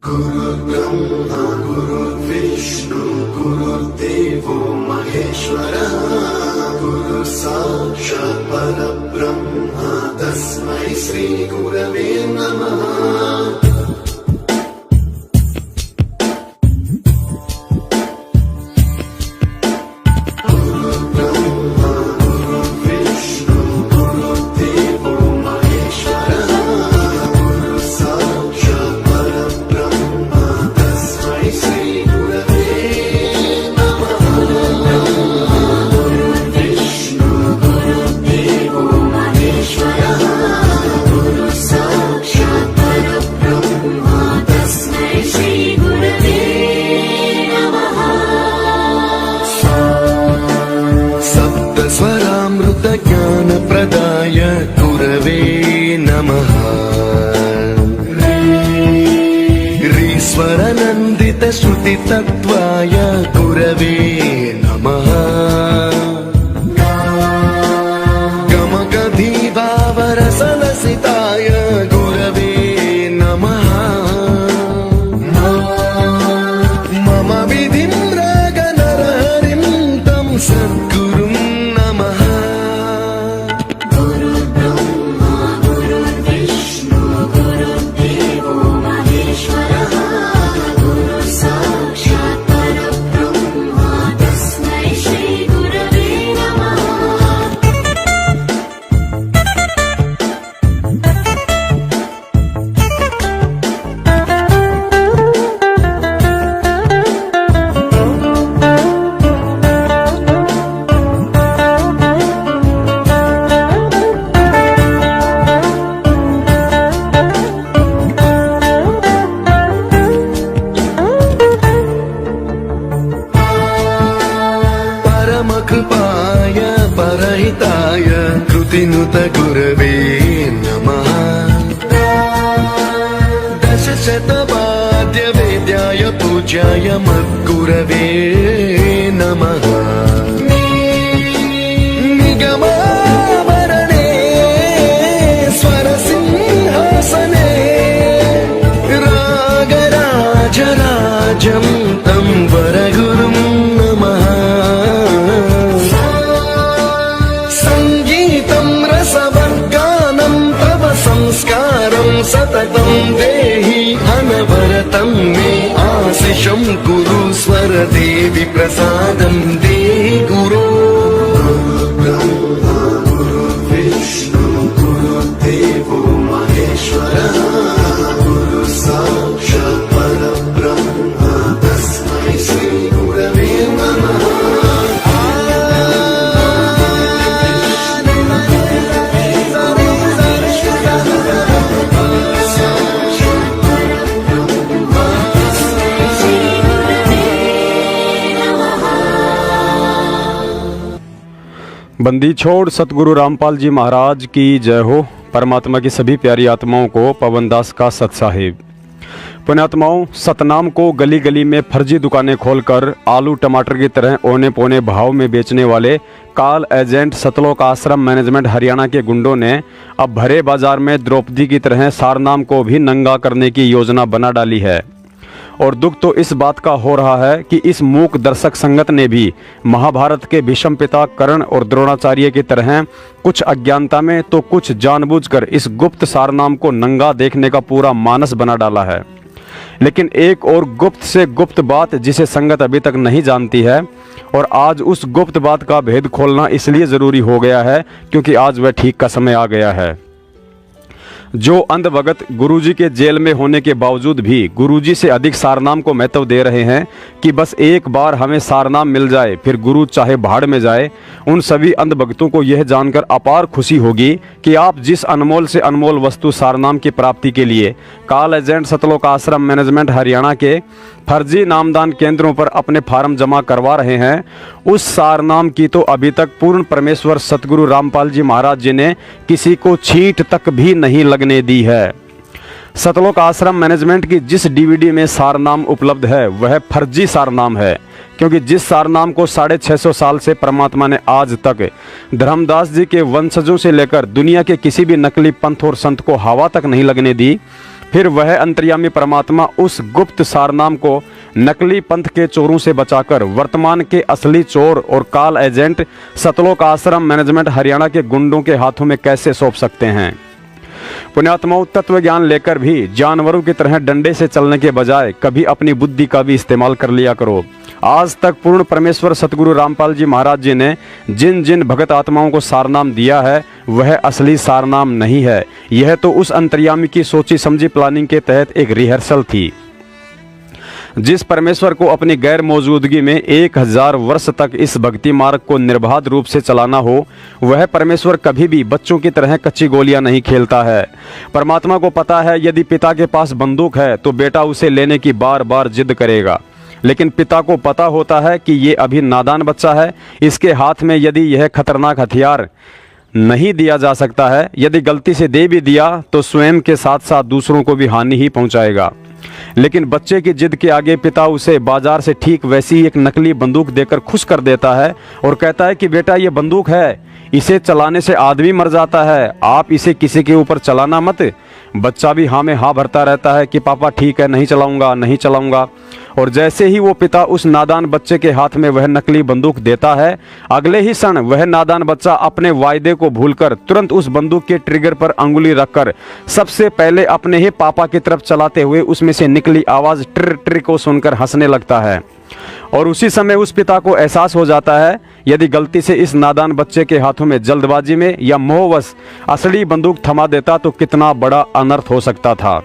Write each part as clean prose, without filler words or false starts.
गुरुर्ब्रह्मा गुरुर्विष्णु गुरुर्देवो महेश्वरः गुरुः साक्षात् परब्रह्म तस्मै श्री गुरवे नमः। ज्ञान प्रदाय गुरवे नमः। ईश्वरनन्दित श्रुति तत्त्वाय गुरवे नमः। गमगधीभावरसलसिताय गुरवे नमः। मम विधिं रागनरहरिं तं सद्गुरुं नमः। कृपाय परहिताय कृतिनुत गुरवे नमः। दशशतवाद्य वेद्याय पूज्याय मद्गुरवे नमः। निगमावरणे स्वरसिंहासने रागराजराजं तं वरगुरुं नमः। संस्कारं सततं देहि अनवरतं मे आशिषं कुरु स्वरदेवि प्रसादं देहि गुरो। गुरुर्ब्रह्मा गुरुर्विष्णु गुरुर्देवो महेश्वरः गुरुः साक्षात् परब्रह्म तस्मै श्री गुरवे नमः। बंदी छोड़ सतगुरु रामपाल जी महाराज की जय हो। परमात्मा की सभी प्यारी आत्माओं को पवनदास का सत साहिब। पुण्यात्माओं, सतनाम को गली गली में फर्जी दुकानें खोलकर आलू टमाटर की तरह औने पौने भाव में बेचने वाले काल एजेंट सतलोक आश्रम मैनेजमेंट हरियाणा के गुंडों ने अब भरे बाजार में द्रौपदी की तरह सारनाम को भी नंगा करने की योजना बना डाली है। और दुख तो इस बात का हो रहा है कि इस मूक दर्शक संगत ने भी महाभारत के भीष्म पिता कर्ण और द्रोणाचार्य की तरह कुछ अज्ञानता में तो कुछ जानबूझकर इस गुप्त सारनाम को नंगा देखने का पूरा मानस बना डाला है। लेकिन एक और गुप्त से गुप्त बात जिसे संगत अभी तक नहीं जानती है, और आज उस गुप्त बात का भेद खोलना इसलिए ज़रूरी हो गया है क्योंकि आज वह ठीक का समय आ गया है। जो अंधभगत गुरुजी के जेल में होने के बावजूद भी गुरुजी से अधिक सारनाम को महत्व दे रहे हैं कि बस एक बार हमें सारनाम मिल जाए फिर गुरु चाहे भाड़ में जाए, उन सभी अंधभक्तों को यह जानकर अपार खुशी होगी कि आप जिस अनमोल से अनमोल वस्तु सारनाम की प्राप्ति के लिए काल एजेंट सतलोक आश्रम मैनेजमेंट हरियाणा के फर्जी नामदान केंद्रों पर अपने फार्म जमा करवा रहे हैं, उस सारनाम की तो अभी तक पूर्ण परमेश्वर सतगुरु रामपाल जी महाराज जी ने किसी को छींट तक भी नहीं लगने दी है। सतलोक आश्रम मैनेजमेंट की जिस डीवीडी में सारनाम उपलब्ध है वह फर्जी सारनाम है, क्योंकि जिस सारनाम को 650 साल से परमात्मा ने आज तक धर्मदास जी के वंशजों से लेकर दुनिया के किसी भी नकली पंथ और संत को हवा तक नहीं लगने दी, फिर वह अंतर्यामी परमात्मा उस गुप्त सारनाम को नकली पंथ के चोरों से बचाकर वर्तमान के असली चोर और काल एजेंट सतलोक आश्रम मैनेजमेंट हरियाणा के गुंडों के हाथों में कैसे सौंप सकते हैं। पुण्यात्माओं, तत्व ज्ञान लेकर भी जानवरों की तरह डंडे से चलने के बजाय कभी अपनी बुद्धि का भी इस्तेमाल कर लिया करो। आज तक पूर्ण परमेश्वर सतगुरु रामपाल जी महाराज जी ने जिन जिन भगत आत्माओं को सारनाम दिया है वह असली सारनाम नहीं है। यह तो उस अंतर्यामी की सोची समझी प्लानिंग के तहत एक रिहर्सल थी। जिस परमेश्वर को अपनी गैर मौजूदगी में 1000 वर्ष तक इस भक्ति मार्ग को निर्बाध रूप से चलाना हो, वह परमेश्वर कभी भी बच्चों की तरह कच्ची गोलियां नहीं खेलता है। परमात्मा को पता है यदि पिता के पास बंदूक है तो बेटा उसे लेने की बार बार जिद करेगा, लेकिन पिता को पता होता है कि ये अभी नादान बच्चा है, इसके हाथ में यदि यह खतरनाक हथियार नहीं दिया जा सकता है, यदि गलती से दे भी दिया तो स्वयं के साथ साथ दूसरों को भी हानि ही पहुंचाएगा। लेकिन बच्चे की जिद के आगे पिता उसे बाजार से ठीक वैसी एक नकली बंदूक देकर खुश कर देता है और कहता है कि बेटा ये बंदूक है, इसे चलाने से आदमी मर जाता है, आप इसे किसी के ऊपर चलाना मत। बच्चा भी हाँ में हाँ भरता रहता है कि पापा ठीक है, नहीं चलाऊंगा नहीं चलाऊंगा। और जैसे ही वो पिता उस नादान बच्चे के हाथ में वह नकली बंदूक देता है, अगले ही क्षण वह नादान बच्चा अपने वायदे को भूलकर तुरंत उस बंदूक के ट्रिगर पर अंगुली रखकर सबसे पहले अपने ही पापा की तरफ चलाते हुए उसमें से निकली आवाज ट्र ट्र को सुनकर हंसने लगता है। और उसी समय उस पिता को एहसास हो जाता है यदि गलती से इस नादान बच्चे के हाथों में जल्दबाजी में या मोहवश असली बंदूक थमा देता तो कितना बड़ा अनर्थ हो सकता था।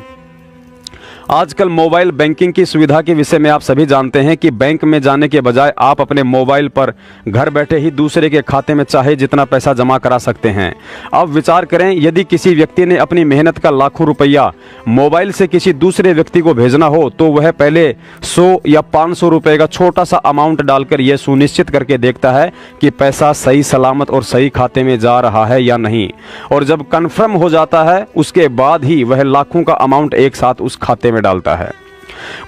आजकल मोबाइल बैंकिंग की सुविधा के विषय में आप सभी जानते हैं कि बैंक में जाने के बजाय आप अपने मोबाइल पर घर बैठे ही दूसरे के खाते में चाहे जितना पैसा जमा करा सकते हैं। अब विचार करें, यदि किसी व्यक्ति ने अपनी मेहनत का लाखों रुपया मोबाइल से किसी दूसरे व्यक्ति को भेजना हो तो वह पहले 100 या 500 रुपए का छोटा सा अमाउंट डालकर यह सुनिश्चित करके देखता है कि पैसा सही सलामत और सही खाते में जा रहा है या नहीं, और जब कन्फर्म हो जाता है उसके बाद ही वह लाखों का अमाउंट एक साथ उस खाते में डालता है।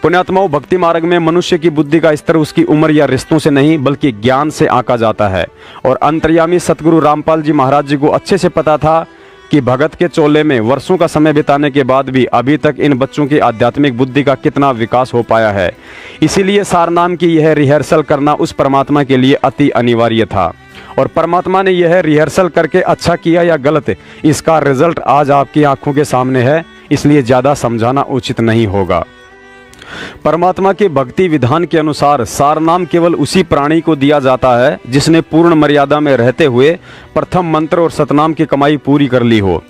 पुण्यात्माओं, भक्ति मार्ग में मनुष्य की बुद्धि का स्तर उसकी उम्र या रिश्तों से नहीं बल्कि ज्ञान से आंका जाता है। और अंतर्यामी सतगुरु रामपाल जी महाराज जी को अच्छे से पता था कि भगत के चोले में वर्षों का समय बिताने के बाद भी अभी तक इन बच्चों की आध्यात्मिक बुद्धि का कितना विकास हो पाया है। इसीलिए सारनाम की यह रिहर्सल करना उस परमात्मा के लिए अति अनिवार्य था। और परमात्मा ने यह रिहर्सल करके अच्छा किया या गलत, इसका रिजल्ट आज आपकी आंखों के सामने है, इसलिए ज्यादा समझाना उचित नहीं होगा। परमात्मा के भक्ति विधान के अनुसार सारनाम केवल उसी प्राणी को दिया जाता है जिसने पूर्ण मर्यादा में रहते हुए प्रथम मंत्र और सतनाम की कमाई पूरी कर ली हो,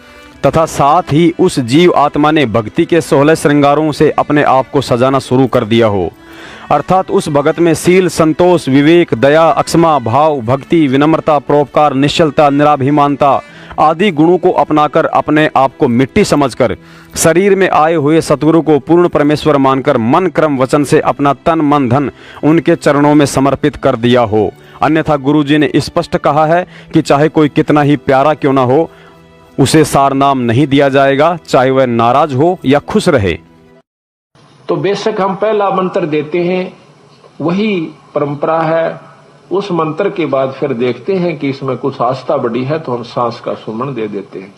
तथा साथ ही उस जीव आत्मा ने भक्ति के 16 श्रृंगारों से अपने आप को सजाना शुरू कर दिया हो। अर्थात उस भगत में शील, संतोष, विवेक, दया, अक्षमा भाव, भक्ति, विनम्रता, परोपकार, निश्चलता, निराभिमानता आदि गुणों को अपनाकर अपने आप को मिट्टी समझकर शरीर में आए हुए सतगुरु को पूर्ण परमेश्वर मानकर मन क्रम वचन से अपना तन मन धन उनके चरणों में समर्पित कर दिया हो। अन्यथा गुरु जी ने स्पष्ट कहा है कि चाहे कोई कितना ही प्यारा क्यों ना हो, उसे सारनाम नहीं दिया जाएगा, चाहे वह नाराज हो या खुश रहे। तो बेशक हम पहला मंत्र देते हैं, वही परंपरा है। उस मंत्र के बाद फिर देखते हैं कि इसमें कुछ आस्था बढ़ी है तो हम सांस का सुमन दे देते हैं,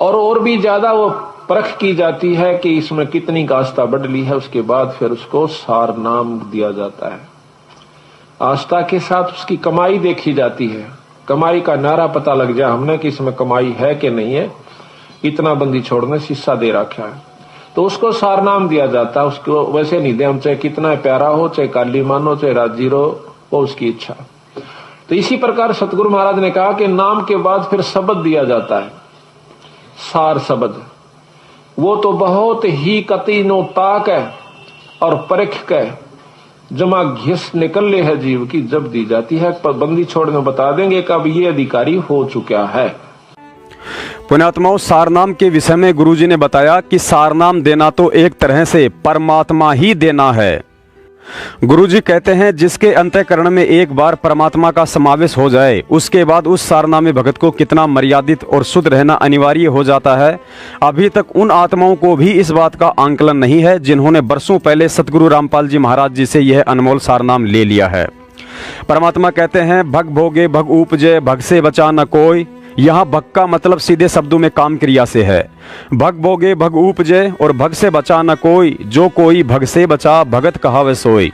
और भी ज्यादा वो परख की जाती है कि इसमें कितनी आस्था बढ़ ली है। उसके बाद फिर उसको सार नाम दिया जाता है। आस्था के साथ उसकी कमाई देखी जाती है। कमाई का नारा पता लग जाए हमने कि इसमें कमाई है कि नहीं है, इतना बंदी छोड़ने शीशा दे रखा है तो उसको सार नाम दिया जाता है। उसको वैसे नहीं दे, हम चाहे कितना प्यारा हो, चाहे काली मानो, चाहे राजी रहो, वो उसकी इच्छा। तो इसी प्रकार सतगुरु महाराज ने कहा कि नाम के बाद फिर शब्द दिया जाता है, सार शब्द। वो तो बहुत ही कती नो ताक है और परख के जमा घिस निकल ले है जीव की जब दी जाती है। बंदी छोड़ने बता देंगे कब ये अधिकारी हो चुका है। पुण्यात्माओं, सारनाम के विषय में गुरुजी ने बताया कि सारनाम देना तो एक तरह से परमात्मा ही देना है। गुरुजी कहते हैं जिसके अंतःकरण में एक बार परमात्मा का समावेश हो जाए उसके बाद उस सारनामी भगत को कितना मर्यादित और शुद्ध रहना अनिवार्य हो जाता है। अभी तक उन आत्माओं को भी इस बात का आंकलन नहीं है जिन्होंने बरसों पहले सतगुरु रामपाल जी महाराज जी से यह अनमोल सारनाम ले लिया है। परमात्मा कहते हैं भग भोगे भग उपजे भग से बचा न कोई, यहाँ भग का मतलब सीधे शब्दों में काम क्रिया से है। भग भोगे भग उपजे, और भग से बचा न कोई, जो कोई भग से बचा भगत कहावे सोई।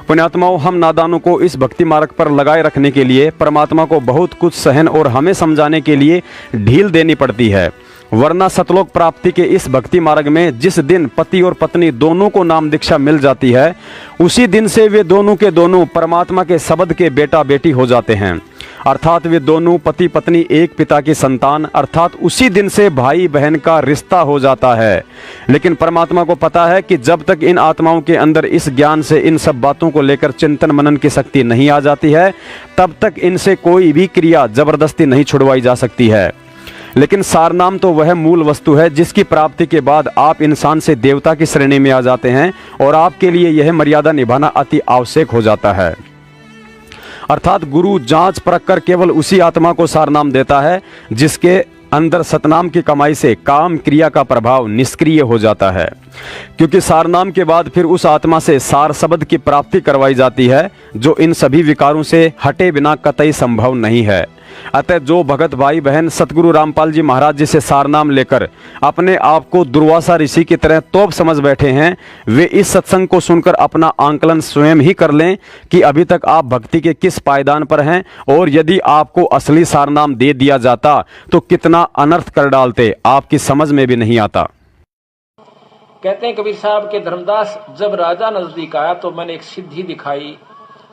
पुण्यात्माओं, हम नादानों को इस भक्ति मार्ग पर लगाए रखने के लिए परमात्मा को बहुत कुछ सहन और हमें समझाने के लिए ढील देनी पड़ती है, वरना सतलोक प्राप्ति के इस भक्ति मार्ग में जिस दिन पति और पत्नी दोनों को नाम दीक्षा मिल जाती है, उसी दिन से वे दोनों के दोनों परमात्मा के शब्द के बेटा बेटी हो जाते हैं। अर्थात वे दोनों पति पत्नी एक पिता की संतान, अर्थात उसी दिन से भाई बहन का रिश्ता हो जाता है। लेकिन परमात्मा को पता है कि जब तक इन आत्माओं के अंदर इस ज्ञान से इन सब बातों को लेकर चिंतन मनन की शक्ति नहीं आ जाती है, तब तक इनसे कोई भी क्रिया जबरदस्ती नहीं छुड़वाई जा सकती है। लेकिन सारनाम तो वह मूल वस्तु है जिसकी प्राप्ति के बाद आप इंसान से देवता की श्रेणी में आ जाते हैं, और आपके लिए यह मर्यादा निभाना अति आवश्यक हो जाता है। अर्थात गुरु जांच परख कर केवल उसी आत्मा को सारनाम देता है जिसके अंदर सतनाम की कमाई से काम क्रिया का प्रभाव निष्क्रिय हो जाता है, क्योंकि सारनाम के बाद फिर उस आत्मा से सार शब्द की प्राप्ति करवाई जाती है, जो इन सभी विकारों से हटे बिना कतई संभव नहीं है। अतः जो भगत भाई बहन सतगुरु रामपाल जी महाराज जी से सारनाम लेकर अपने आप को दुर्वासा ऋषि की तरह तोप समझ बैठे हैं, वे इस सत्संग को सुनकर अपना आंकलन स्वयं ही कर लें कि अभी तक आप भक्ति के किस पायदान पर हैं, और यदि आपको असली सारनाम दे दिया जाता तो कितना अनर्थ कर डालते, आपकी समझ में भी नहीं आता। कहते हैं कबीर साहब के धर्मदास, जब राजा नजदीक आया तो मैंने एक सिद्धि दिखाई,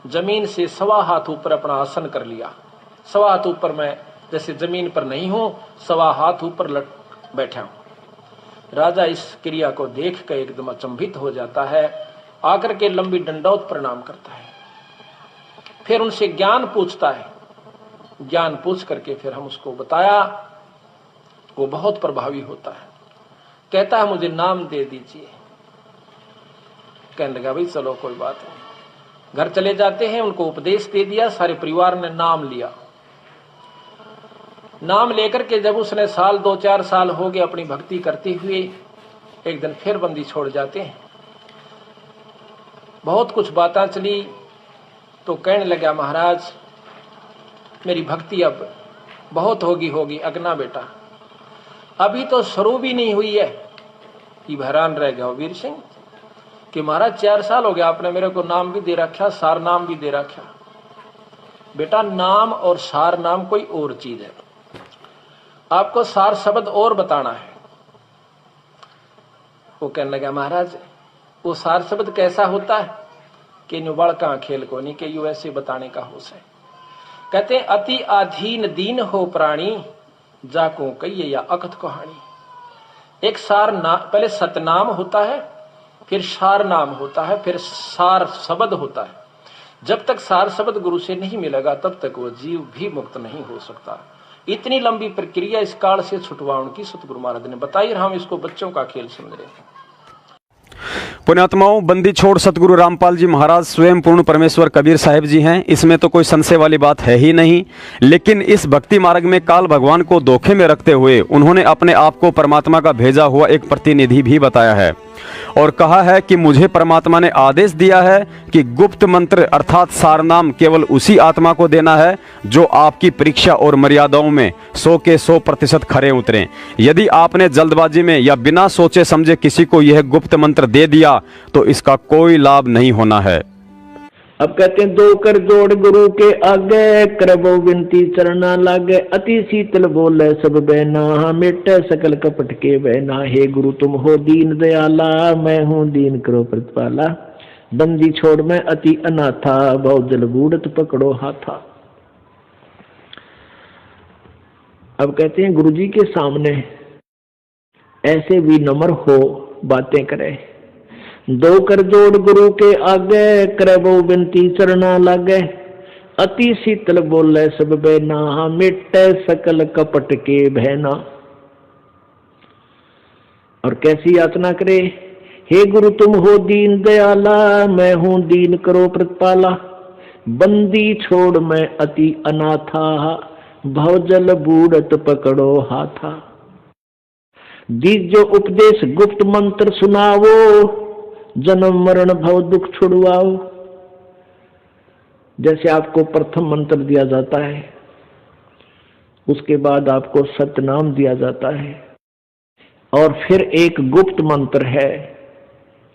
जमीन से 1.25 हाथ ऊपर अपना आसन कर लिया। 1.25 हाथ ऊपर मैं जैसे जमीन पर नहीं हूं, 1.25 हाथ ऊपर बैठा हूं। राजा इस क्रिया को देख कर एकदम अचंभित हो जाता है, आकर के लंबी दंडौत प्रणाम करता है, फिर उनसे ज्ञान पूछता है। ज्ञान पूछ करके फिर हम उसको बताया, वो बहुत प्रभावी होता है। कहता है मुझे नाम दे दीजिए। कहने लगा भाई चलो कोई बात नहीं। घर चले जाते हैं, उनको उपदेश दे दिया, सारे परिवार ने नाम लिया। नाम लेकर के जब उसने 2-4 साल हो गए अपनी भक्ति करते हुए, एक दिन फिर बंदी छोड़ जाते हैं। बहुत कुछ बातें चली तो कहने लगा महाराज मेरी भक्ति अब बहुत होगी अगना बेटा, अभी तो शुरू भी नहीं हुई है। कि हैरान रह गया वीर सिंह कि महाराज 4 साल हो गया, आपने मेरे को नाम भी दे रखा, सार नाम भी दे रखा। बेटा नाम और सार नाम कोई और चीज है, आपको सार शब्द और बताना है। वो कहने लगा महाराज वो सार शब्द कैसा होता है कि नुबड़ का खेल को नहीं, कि यू ऐसे बताने का होश है। कहते अति अधीन दीन हो प्राणी, जाको कहिए या अकथ कहानी। एक सार नाम, पहले सतनाम होता है, फिर सार नाम होता है, फिर सार शब्द होता है। जब तक सार शब्द गुरु से नहीं मिलेगा तब तक वो जीव भी मुक्त नहीं हो सकता। इतनी लंबी प्रक्रिया इस काल से छुटवाने की सतगुरु महाराज ने बताई, और हम इसको बच्चों का खेल समझ रहे हैं। पुण्यात्माओं, बंदी छोड़ सतगुरु रामपाल जी महाराज स्वयं पूर्ण परमेश्वर कबीर साहिब जी हैं, इसमें तो कोई संशय वाली बात है ही नहीं। लेकिन इस भक्ति मार्ग में काल भगवान को धोखे में रखते हुए उन्होंने अपने आप को परमात्मा का भेजा हुआ एक प्रतिनिधि भी बताया है, और कहा है कि मुझे परमात्मा ने आदेश दिया है कि गुप्त मंत्र अर्थात सारनाम केवल उसी आत्मा को देना है जो आपकी परीक्षा और मर्यादाओं में 100 के 100% खरे उतरें। यदि आपने जल्दबाजी में या बिना सोचे समझे किसी को यह गुप्त मंत्र दे दिया तो इसका कोई लाभ नहीं होना है। अब कहते हैं दो कर जोड़ गुरु के आगे, करबो विनती चरना लागे, अति शीतल बोले सब बहना, मिटे सकल कपट के बहना। हे गुरु तुम हो दीन दयाला, मैं हूँ दीन करो प्रतिपाला। बंदी छोड़ मैं अति अनाथा, बहुत जल बूढ़त पकड़ो हाथा। अब कहते हैं गुरुजी के सामने ऐसे विनम्र हो बातें करे। दो कर जोड़ गुरु के आगे, करबो विनती चरना लागे, अति शीतल बोले सब बहना, मिटे सकल कपट के बहना। और कैसी याचना करे, हे गुरु तुम हो दीन दयाला, मैं हूं दीन करो प्रतिपाला। बंदी छोड़ मैं अति अनाथा, भवजल बूढ़त पकड़ो हाथा। दीजो उपदेश गुप्त मंत्र सुनावो, जन्म मरण भव दुख छुड़वाओ। जैसे आपको प्रथम मंत्र दिया जाता है उसके बाद आपको सतनाम दिया जाता है। और फिर एक गुप्त मंत्र है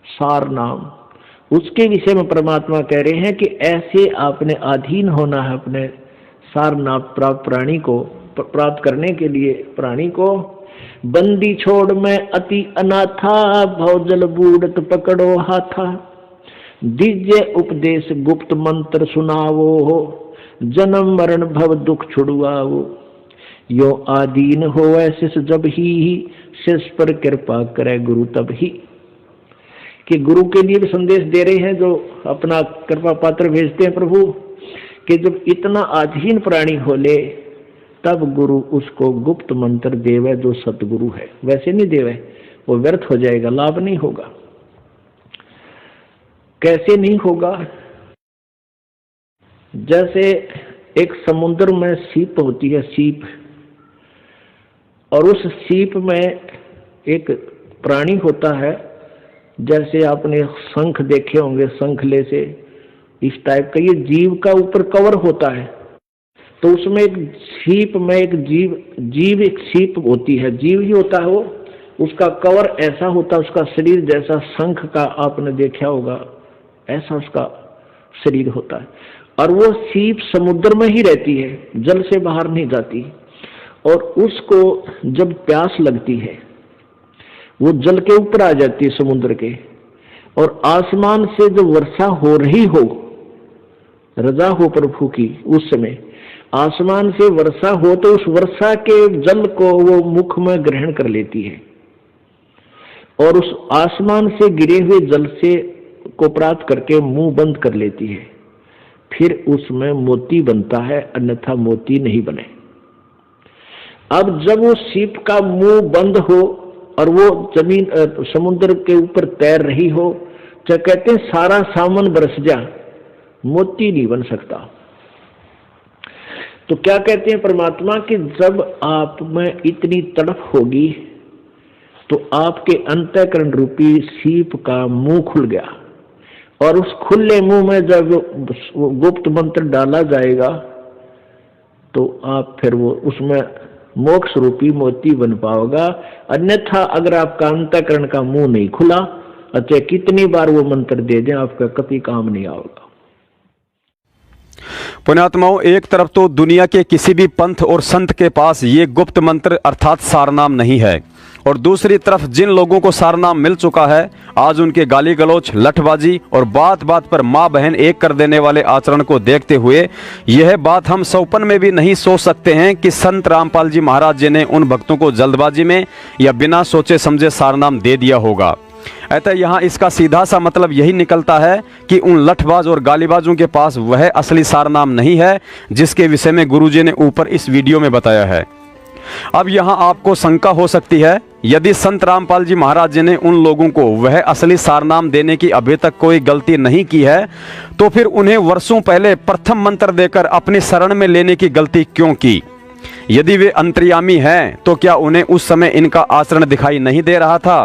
सार नाम, उसके विषय में परमात्मा कह रहे हैं कि ऐसे आपने अधीन होना है अपने सार नाम प्राप्त प्राणी को प्राप्त करने के लिए। प्राणी को बंदी छोड़ में अति अनाथा, भवजल बूढ़त पकड़ो हाथा, दीजे उपदेश गुप्त मंत्र सुनावो हो, जन्म मरण भव दुख छुड़वाओ, यो आदीन हो ऐसे जब ही शिष पर कृपा करे गुरु तब ही। कि गुरु के लिए भी संदेश दे रहे हैं जो अपना कृपा पात्र भेजते हैं प्रभु, कि जब इतना अधीन प्राणी हो ले तब गुरु उसको गुप्त मंत्र देवे जो सतगुरु है। वैसे नहीं देवे, वो व्यर्थ हो जाएगा, लाभ नहीं होगा। कैसे नहीं होगा? जैसे एक समुद्र में सीप होती है, सीप, और उस सीप में एक प्राणी होता है, जैसे आपने शंख देखे होंगे, शंखले से इस टाइप का ये जीव का ऊपर कवर होता है। तो उसमें एक सीप में एक जीव एक सीप होती है, जीव ही होता है वो, उसका कवर ऐसा होता है, उसका शरीर जैसा शंख का आपने देखा होगा, ऐसा उसका शरीर होता है। और वो सीप समुद्र में ही रहती है, जल से बाहर नहीं जाती। और उसको जब प्यास लगती है वो जल के ऊपर आ जाती है समुद्र के, और आसमान से जब वर्षा हो रही हो, रजा हो प्रभु की, उस समय आसमान से वर्षा हो तो उस वर्षा के जल को वो मुख में ग्रहण कर लेती है, और उस आसमान से गिरे हुए जल से को प्राप्त करके मुंह बंद कर लेती है। फिर उसमें मोती बनता है, अन्यथा मोती नहीं बने। अब जब वो सीप का मुंह बंद हो और वो जमीन समुद्र के ऊपर तैर रही हो, तो कहते हैं सारा सामान बरस जा, मोती नहीं बन सकता। तो क्या कहते हैं परमात्मा कि जब आप में इतनी तड़प होगी तो आपके अंतःकरण रूपी सीप का मुंह खुल गया, और उस खुले मुंह में जब वो गुप्त मंत्र डाला जाएगा तो आप फिर वो उसमें मोक्ष रूपी मोती बन पाओगा। अन्यथा अगर आपका अंतःकरण का मुंह नहीं खुला, अच्छा कितनी बार वो मंत्र दे दें, आपका कभी काम नहीं आएगा। पुण्यात्माओं, एक तरफ तो दुनिया के किसी भी पंथ और संत के पास ये गुप्त मंत्र अर्थात सारनाम नहीं है, और दूसरी तरफ जिन लोगों को सारनाम मिल चुका है, आज उनके गाली गलौच, लठबाजी और बात बात पर माँ बहन एक कर देने वाले आचरण को देखते हुए यह बात हम सौपन में भी नहीं सोच सकते हैं कि संत रामपाल जी महाराज जी ने उन भक्तों को जल्दबाजी में या बिना सोचे समझे सारनाम दे दिया होगा। अतः यहाँ इसका सीधा सा मतलब यही निकलता है कि उन लठबाज और गालीबाजों के पास वह असली सारनाम नहीं है जिसके विषय में गुरुजी ने ऊपर इस वीडियो में बताया है। अब यहाँ आपको शंका हो सकती है, यदि संत रामपाल जी महाराज जी ने उन लोगों को वह असली सारनाम देने की अभी तक कोई गलती नहीं की है, तो फिर उन्हें वर्षों पहले प्रथम मंत्र देकर अपनी शरण में लेने की गलती क्यों की? यदि वे अंतर्यामी हैं तो क्या उन्हें उस समय इनका आचरण दिखाई नहीं दे रहा था?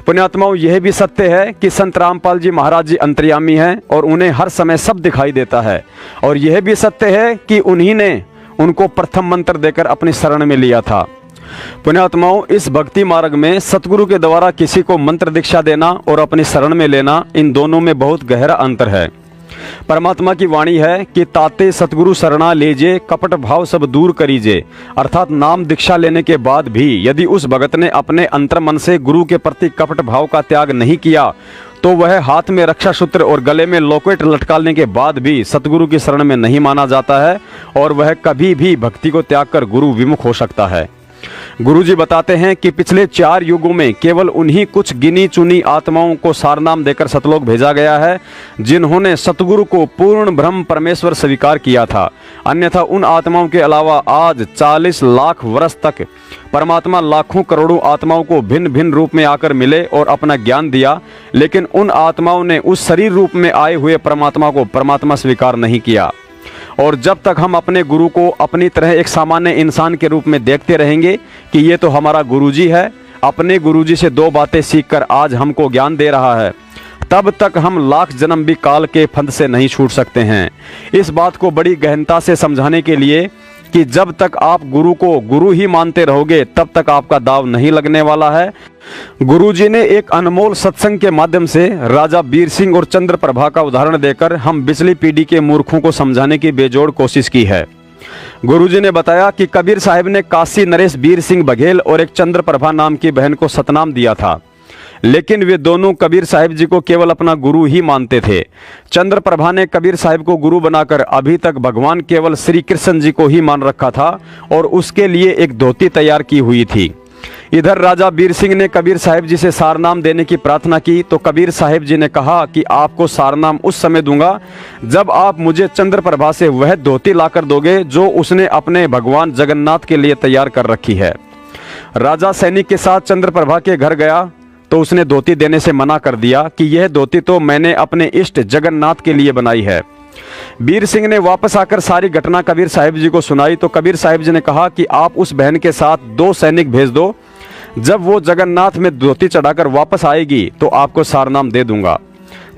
पुण्यात्माओं, यह भी सत्य है कि संत रामपाल जी महाराज जी अंतर्यामी हैं और उन्हें हर समय सब दिखाई देता है, और यह भी सत्य है कि उन्हीं ने उनको प्रथम मंत्र देकर अपनी शरण में लिया था। पुण्यात्माओं, इस भक्ति मार्ग में सतगुरु के द्वारा किसी को मंत्र दीक्षा देना और अपनी शरण में लेना, इन दोनों में बहुत गहरा अंतर है। परमात्मा की वाणी है कि ताते सतगुरु शरणा लीजे, कपट भाव सब दूर करीजे। अर्थात नाम दीक्षा लेने के बाद भी यदि उस भगत ने अपने अंतर मन से गुरु के प्रति कपट भाव का त्याग नहीं किया, तो वह हाथ में रक्षा सूत्र और गले में लॉकेट लटकाने के बाद भी सतगुरु की शरण में नहीं माना जाता है, और वह कभी भी भक्ति को त्याग कर गुरु विमुख हो सकता है। गुरुजी बताते हैं कि पिछले 4 युगों में केवल उन्हीं कुछ गिनी चुनी आत्माओं को सारनाम देकर सतलोक भेजा गया है जिन्होंने सतगुरु को पूर्ण ब्रह्म परमेश्वर स्वीकार किया था। अन्यथा उन आत्माओं के अलावा आज 40 लाख वर्ष तक परमात्मा लाखों करोड़ों आत्माओं को भिन्न भिन्न रूप में आकर मिले और अपना ज्ञान दिया, लेकिन उन आत्माओं ने उस शरीर रूप में आए हुए परमात्मा को परमात्मा स्वीकार नहीं किया। और जब तक हम अपने गुरु को अपनी तरह एक सामान्य इंसान के रूप में देखते रहेंगे कि ये तो हमारा गुरुजी है, अपने गुरुजी से 2 बातें सीखकर आज हमको ज्ञान दे रहा है, तब तक हम लाख जन्म भी काल के फंद से नहीं छूट सकते हैं। इस बात को बड़ी गहनता से समझाने के लिए कि जब तक आप गुरु को गुरु ही मानते रहोगे तब तक आपका दाव नहीं लगने वाला है। गुरुजी ने एक अनमोल सत्संग के माध्यम से राजा बीर सिंह और चंद्रप्रभा का उदाहरण देकर हम बिचली पीढ़ी के मूर्खों को समझाने की बेजोड़ कोशिश की है। गुरुजी ने बताया कि कबीर साहब ने काशी नरेश बीर सिंह बघेल और एक चंद्रप्रभा नाम की बहन को सतनाम दिया था, लेकिन वे दोनों कबीर साहिब जी को केवल अपना गुरु ही मानते थे। चंद्रप्रभा ने कबीर साहिब को गुरु बनाकर अभी तक भगवान केवल श्री कृष्ण जी को ही मान रखा था और उसके लिए एक धोती तैयार की हुई थी। इधर राजा बीर सिंह ने कबीर साहिब जी से सारनाम देने की प्रार्थना की तो कबीर साहिब जी ने कहा कि आपको सारनाम उस समय दूंगा जब आप मुझे चंद्रप्रभा से वह धोती लाकर दोगे जो उसने अपने भगवान जगन्नाथ के लिए तैयार कर रखी है। राजा सैनिक के साथ चंद्रप्रभा के घर गया तो उसने धोती देने से मना कर दिया कि यह धोती तो मैंने अपने इष्ट जगन्नाथ के लिए बनाई है। बीर सिंह ने वापस आकर सारी घटना कबीर साहिब जी को सुनाई तो कबीर साहिब जी ने कहा कि आप उस बहन के साथ 2 सैनिक भेज दो, जब वो जगन्नाथ में धोती चढ़ाकर वापस आएगी तो आपको सारनाम दे दूंगा।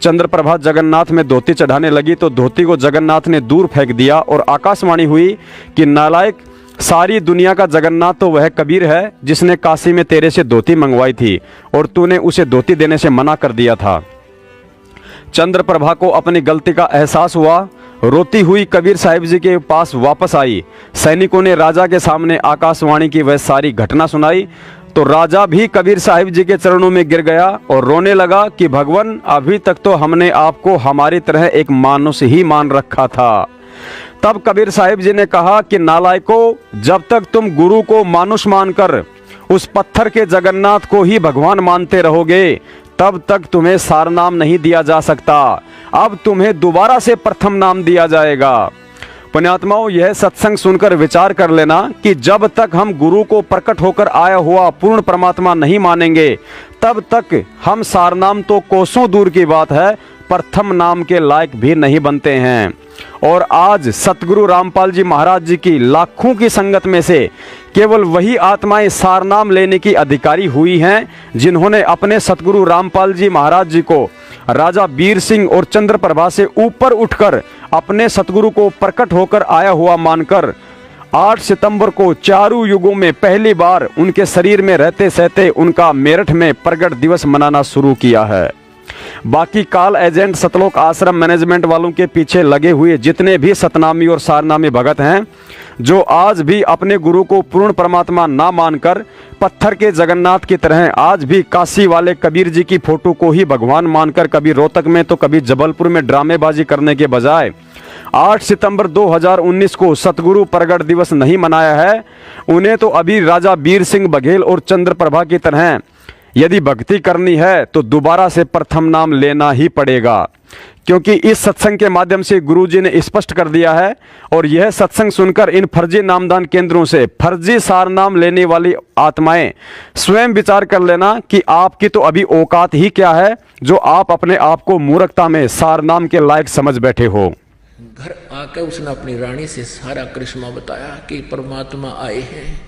चंद्रप्रभा जगन्नाथ में धोती चढ़ाने लगी तो धोती को जगन्नाथ ने दूर फेंक दिया और आकाशवाणी हुई कि नालायक, सारी दुनिया का जगन्नाथ तो वह कबीर है जिसने काशी में तेरे से धोती मंगवाई थी और तूने उसे धोती देने से मना कर दिया था। चंद्रप्रभा को अपनी गलती का एहसास हुआ। रोती हुई कबीर साहिब जी के पास वापस आई। सैनिकों ने राजा के सामने आकाशवाणी की वह सारी घटना सुनाई तो राजा भी कबीर साहिब जी के चरणों में गिर गया और रोने लगा कि भगवान, अभी तक तो हमने आपको हमारी तरह एक मानुष ही मान रखा था। तब कबीर साहिब जी ने कहा कि नालायको, जब तक तुम गुरु को मानुष मानकर उस पत्थर के जगन्नाथ को ही भगवान मानते रहोगे तब तक तुम्हें सारनाम नहीं दिया जा सकता। अब तुम्हें दोबारा से प्रथम नाम दिया जाएगा। पुण्यात्माओं, यह सत्संग सुनकर विचार कर लेना कि जब तक हम गुरु को प्रकट होकर आया हुआ पूर्ण परमात्मा नहीं मानेंगे तब तक हम सारनाम तो कोसों दूर की बात है, प्रथम नाम के लायक भी नहीं बनते हैं। और आज सतगुरु रामपाल जी महाराज जी की लाखों की संगत में से केवल वही आत्माएं सारनाम लेने की अधिकारी हुई हैं जिन्होंने अपने सतगुरु रामपाल जी महाराज जी को राजा बीर सिंह और चंद्रप्रभा से ऊपर उठकर अपने सतगुरु को प्रकट होकर आया हुआ मानकर 8 सितंबर को चारों युगों में पहली बार उनके शरीर में रहते सहते उनका मेरठ में प्रगट दिवस मनाना शुरू किया है। बाकी काल एजेंट सतलोक आश्रम मैनेजमेंट वालों के पीछे लगे हुए जितने भी सतनामी और सारनामी भगत हैं, जो आज भी अपने गुरु को पूर्ण परमात्मा ना मानकर पत्थर के जगन्नाथ की तरह आज भी काशी वाले कबीर जी की फोटो को ही भगवान मानकर कभी रोहतक में तो कभी जबलपुर में ड्रामेबाजी करने के बजाय 8 सितंबर 2019 को सतगुरु प्रगट दिवस नहीं मनाया है, उन्हें तो अभी राजा बीर सिंह बघेल और चंद्रप्रभा की तरह यदि भक्ति करनी है तो दोबारा से प्रथम नाम लेना ही पड़ेगा। क्योंकि इस सत्संग के माध्यम से गुरुजी ने स्पष्ट कर दिया है और यह सत्संग सुनकर इन फर्जी नामदान केंद्रों से फर्जी सारनाम लेने वाली आत्माएं स्वयं विचार कर लेना कि आपकी तो अभी औकात ही क्या है जो आप अपने आप को मूर्खता में सारनाम के लायक समझ बैठे हो। घर आकर उसने अपनी रानी से सारा करिश्मा बताया कि परमात्मा आए हैं,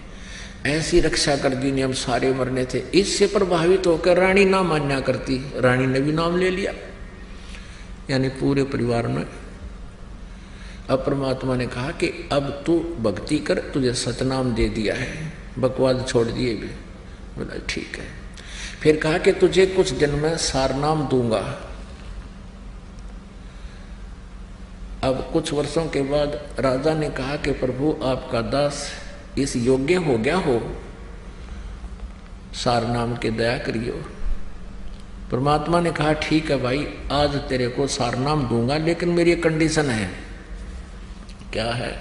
ऐसी रक्षा कर दी, हम सारे मरने थे। इससे प्रभावित होकर रानी ना मान्या करती, रानी ने भी नाम ले लिया, यानी पूरे परिवार ने। अब परमात्मा ने कहा कि अब तू भक्ति कर, तुझे सतनाम दे दिया है, बकवाद छोड़ दिए भी। बोला ठीक है। फिर कहा कि तुझे कुछ दिन में सारनाम दूंगा। अब कुछ वर्षों के बाद राजा ने कहा कि प्रभु आपका दास इस योग्य हो गया हो, सारनाम के दया करियो। परमात्मा ने कहा ठीक है भाई, आज तेरे को सारनाम दूंगा, लेकिन मेरी एक कंडीशन है। क्या है?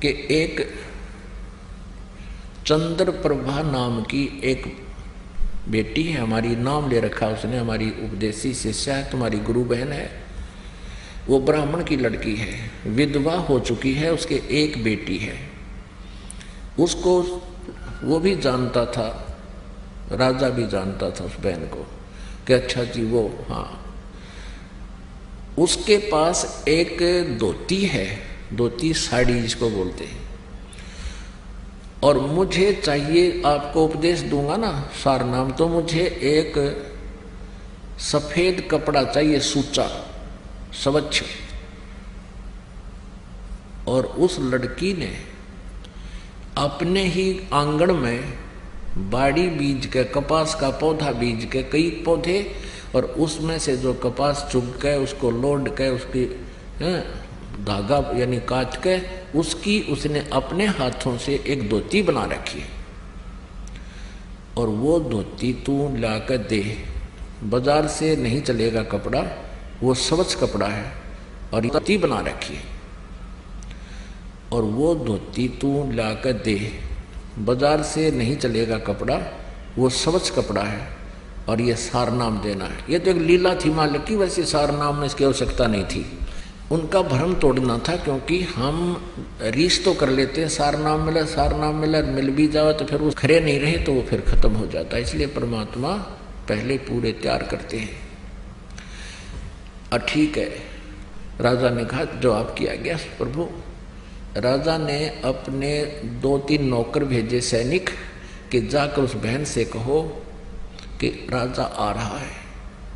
कि एक चंद्रप्रभा नाम की एक बेटी है हमारी, नाम ले रखा उसने, हमारी उपदेशी शिष्या है, तुम्हारी गुरु बहन है। वो ब्राह्मण की लड़की है, विधवा हो चुकी है, उसके एक बेटी है। उसको वो भी जानता था, राजा भी जानता था उस बहन को कि अच्छा जी वो, हाँ, उसके पास एक धोती है, धोती साड़ी जिसको बोलते हैं, और मुझे चाहिए, आपको उपदेश दूंगा ना सारनाम, तो मुझे एक सफेद कपड़ा चाहिए, सूचा स्वच्छ। और उस लड़की ने अपने ही आंगन में बाड़ी बीज के, कपास का पौधा बीज के, कई पौधे, और उसमें से जो कपास चुग के उसको लोड के उसकी धागा यानी काट के उसकी उसने अपने हाथों से एक धोती बना रखी है। और वो धोती तू लाकर दे, बाजार से नहीं चलेगा कपड़ा, वो स्वच्छ कपड़ा है और धोती बना रखी है। और वो धोती तू लाकर दे, बाजार से नहीं चलेगा कपड़ा, वो स्वच्छ कपड़ा है और ये सारनाम देना है। ये तो एक लीला थी मालिक की, वैसे सारनाम में इसकी आवश्यकता नहीं थी। उनका भ्रम तोड़ना था, क्योंकि हम रीस तो कर लेते हैं, सारनाम मिला, मिल भी जाओ तो फिर वो खरे नहीं रहे तो वो फिर खत्म हो जाता है। इसलिए परमात्मा पहले पूरे तैयार करते हैं। ठीक है, राजा ने कहा जवाब किया गया प्रभु। राजा ने अपने 2-3 नौकर भेजे सैनिक कि जाकर उस बहन से कहो कि राजा आ रहा है।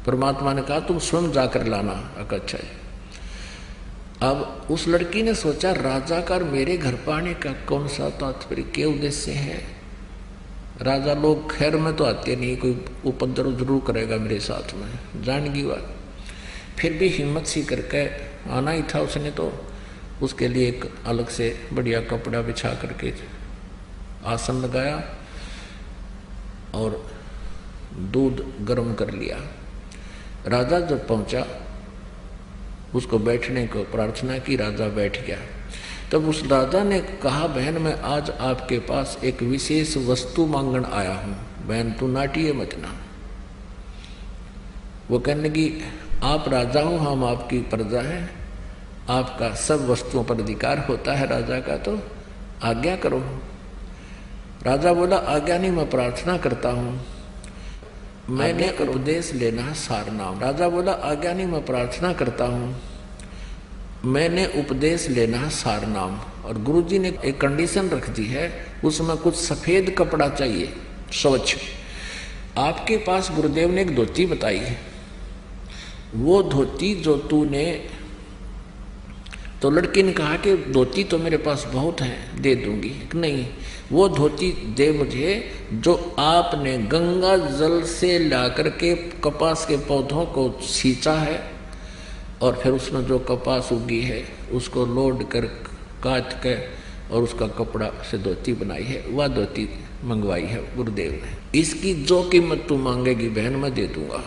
परमात्मा ने कहा तुम स्वयं जाकर लाना। अच्छा है। अब उस लड़की ने सोचा राजा का मेरे घर पर आने का कौन सा तात्पर्य, क्या उद्देश्य है? राजा लोग खैर में तो आते नहीं, कोई उपद्रव जरूर करेगा मेरे साथ में, जान की बात। फिर भी हिम्मत सी करके आना ही था उसने, तो उसके लिए एक अलग से बढ़िया कपड़ा बिछा करके आसन लगाया और दूध गर्म कर लिया। राजा जब पहुंचा उसको बैठने को प्रार्थना की, राजा बैठ गया। तब उस राजा ने कहा बहन मैं आज आपके पास एक विशेष वस्तु मांगन आया हूँ, बहन तू नाटिए मत ना। वो कहने लगी आप राजा हो, हम आपकी प्रजा हैं, आपका सब वस्तुओं पर अधिकार होता है राजा का, तो आज्ञा करो। राजा बोला आज्ञा नहीं, मैं प्रार्थना करता हूँ, मैंने उपदेश लेना सारनाम। राजा बोला आज्ञा नहीं, मैं प्रार्थना करता हूँ, मैंने उपदेश लेना सारनाम। और गुरुजी ने एक कंडीशन रख दी है, उसमें कुछ सफेद कपड़ा चाहिए स्वच्छ। आपके पास गुरुदेव ने एक धोती बताई है, वो धोती जो तूने, तो लड़की ने कहा कि धोती तो मेरे पास बहुत है, दे दूंगी। नहीं, वो धोती दे मुझे जो आपने गंगा जल से लाकर के कपास के पौधों को सींचा है और फिर उसमें जो कपास उगी है उसको लोड कर काट के और उसका कपड़ा से धोती बनाई है, वह धोती मंगवाई है गुरुदेव ने। इसकी जो कीमत तू मांगेगी बहन मैं दे दूंगा।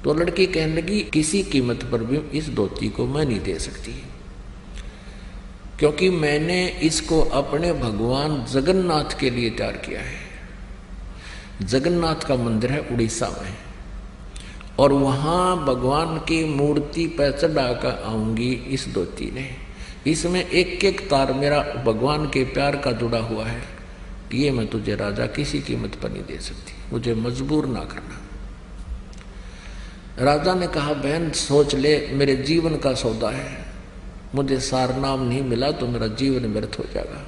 तो लड़की कहने लगी किसी कीमत पर भी इस धोती को मैं नहीं दे सकती, क्योंकि मैंने इसको अपने भगवान जगन्नाथ के लिए तैयार किया है। जगन्नाथ का मंदिर है उड़ीसा में, और वहां भगवान की मूर्ति पर चढ़ा कर आऊंगी इस धोती ने। इसमें एक एक तार मेरा भगवान के प्यार का जुड़ा हुआ है, ये मैं तुझे राजा किसी कीमत पर नहीं दे सकती, मुझे मजबूर ना करना। राजा ने कहा बहन सोच ले, मेरे जीवन का सौदा है, मुझे सारनाम नहीं मिला तो मेरा जीवन व्यर्थ हो जाएगा।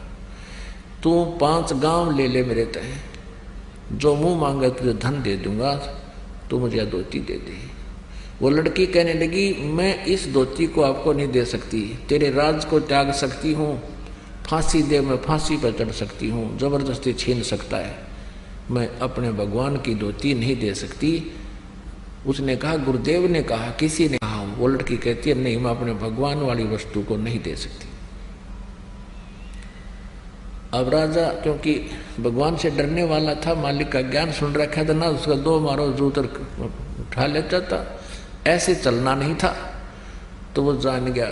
तू 5 गांव ले ले मेरे तय, जो मुंह मांगे तुझे धन दे दूंगा, तू मुझे धोती दे दे। वो लड़की कहने लगी मैं इस धोती को आपको नहीं दे सकती, तेरे राज को त्याग सकती हूँ, फांसी दे मैं फांसी पर चढ़ सकती हूँ, जबरदस्ती छीन सकता है, मैं अपने भगवान की धोती नहीं दे सकती। उसने कहा गुरुदेव ने कहा, किसी ने कहा? वो लड़की कहती है नहीं, मैं अपने भगवान वाली वस्तु को नहीं दे सकती। अब राजा क्योंकि भगवान से डरने वाला था, मालिक का ज्ञान सुन रखा था ना, उसका 2 मारो जूतर उठा लेता था, ऐसे चलना नहीं था। तो वो जान गया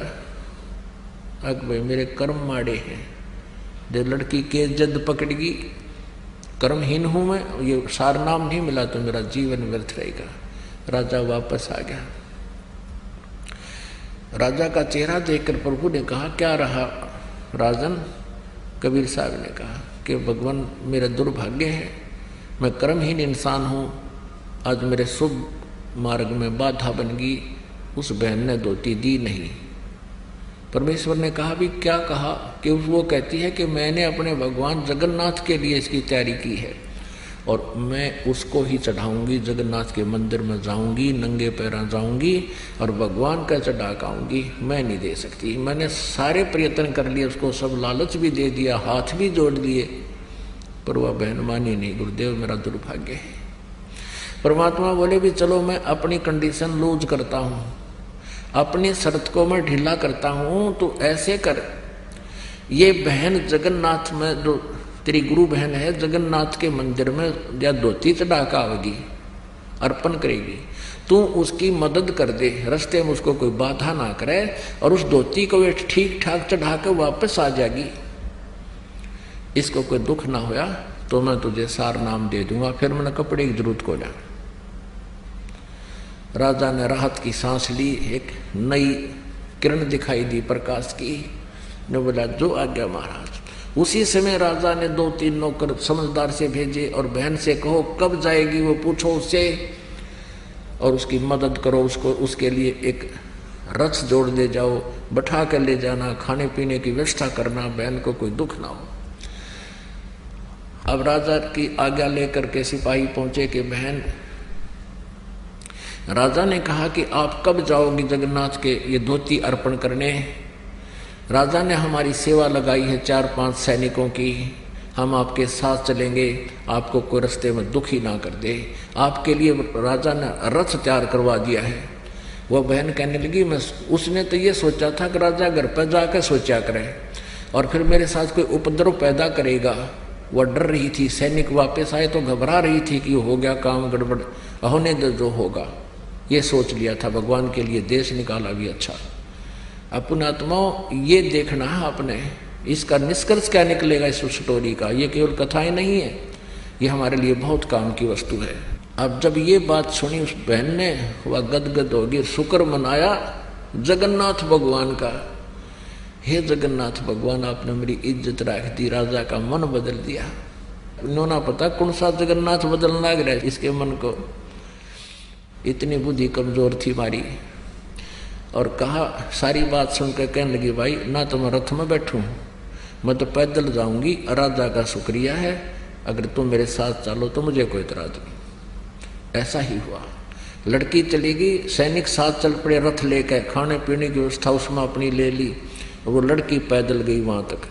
अग भाई मेरे कर्म माड़े हैं, जो लड़की के जद पकड़गी, कर्महीन हूं मैं, ये सारनाम नहीं मिला तो मेरा जीवन व्यर्थ रहेगा। राजा वापस आ गया। राजा का चेहरा देखकर प्रभु ने कहा क्या रहा राजन? कबीर साहब ने कहा कि भगवान मेरा दुर्भाग्य है, मैं कर्महीन इंसान हूँ, आज मेरे शुभ मार्ग में बाधा बन गई, उस बहन ने धोती दी नहीं। परमेश्वर ने कहा भी क्या कहा? कि वो कहती है कि मैंने अपने भगवान जगन्नाथ के लिए इसकी तैयारी की है, और मैं उसको ही चढ़ाऊंगी। जगन्नाथ के मंदिर में जाऊंगी, नंगे पैरा जाऊंगी और भगवान का चढ़ा के आऊंगी। मैं नहीं दे सकती। मैंने सारे प्रयत्न कर लिए, उसको सब लालच भी दे दिया, हाथ भी जोड़ दिए, पर वह बहन मानी नहीं। गुरुदेव मेरा दुर्भाग्य है। परमात्मा बोले भी चलो मैं अपनी कंडीशन लूज करता हूँ, अपनी शर्त को मैं ढीला करता हूँ। तो ऐसे कर, ये बहन जगन्नाथ में जो तेरी गुरु बहन है, जगन्नाथ के मंदिर में या धोती चढ़ा कर आवेगी, अर्पण करेगी, तू उसकी मदद कर दे, रास्ते में उसको कोई बाधा ना करे और उस धोती को वे ठीक ठाक चढ़ा कर वापस आ जाएगी। इसको कोई दुख ना होया तो मैं तुझे सार नाम दे दूंगा, फिर मैंने कपड़े की जरूरत को जाना। राजा ने राहत की सांस ली, एक नई किरण दिखाई दी प्रकाश की। ने बोला जो आज्ञा महाराज। उसी समय राजा ने 2-3 नौकर समझदार से भेजे और बहन से कहो कब जाएगी वो पूछो उससे और उसकी मदद करो। उसको उसके लिए एक रथ जोड़ दे जाओ, बैठा कर ले जाना, खाने पीने की व्यवस्था करना, बहन को कोई दुख ना हो। अब राजा की आज्ञा लेकर के सिपाही पहुंचे कि बहन, राजा ने कहा कि आप कब जाओगी जगन्नाथ के ये धोती अर्पण करने। राजा ने हमारी सेवा लगाई है 4-5 सैनिकों की, हम आपके साथ चलेंगे, आपको कोई रास्ते में दुख ही ना कर दे। आपके लिए राजा ने रथ तैयार करवा दिया है। वह बहन कहने लगी मैं, उसने तो ये सोचा था कि राजा घर पर जाकर सोचा करे और फिर मेरे साथ कोई उपद्रव पैदा करेगा। वह डर रही थी, सैनिक वापस आए तो घबरा रही थी कि हो गया काम गड़बड़, होने दो जो होगा। ये सोच लिया था, भगवान के लिए देश निकाला भी अच्छा। अपने आत्माओं ये देखना है आपने, इसका निष्कर्ष क्या निकलेगा इस स्टोरी का। ये केवल कथाएं नहीं है, ये हमारे लिए बहुत काम की वस्तु है। अब जब ये बात सुनी उस बहन ने, वह गदगद होगी, शुक्र मनाया जगन्नाथ भगवान का। हे जगन्नाथ भगवान, आपने मेरी इज्जत रख दी, राजा का मन बदल दिया। इन्होंने पता कौन सा जगन्नाथ बदलने लग रहा है इसके मन को, इतनी बुद्धि कमजोर थी मारी। और कहा, सारी बात सुनकर कहने लगी भाई ना तो मैं रथ में बैठूं, मैं तो पैदल जाऊंगी। राजा का शुक्रिया है, अगर तुम मेरे साथ चलो तो मुझे कोई इतराज नहीं। ऐसा ही हुआ, लड़की चली गई, सैनिक साथ चल पड़े रथ लेकर, खाने पीने की व्यवस्था उसमें अपनी ले ली, वो लड़की पैदल गई वहां तक।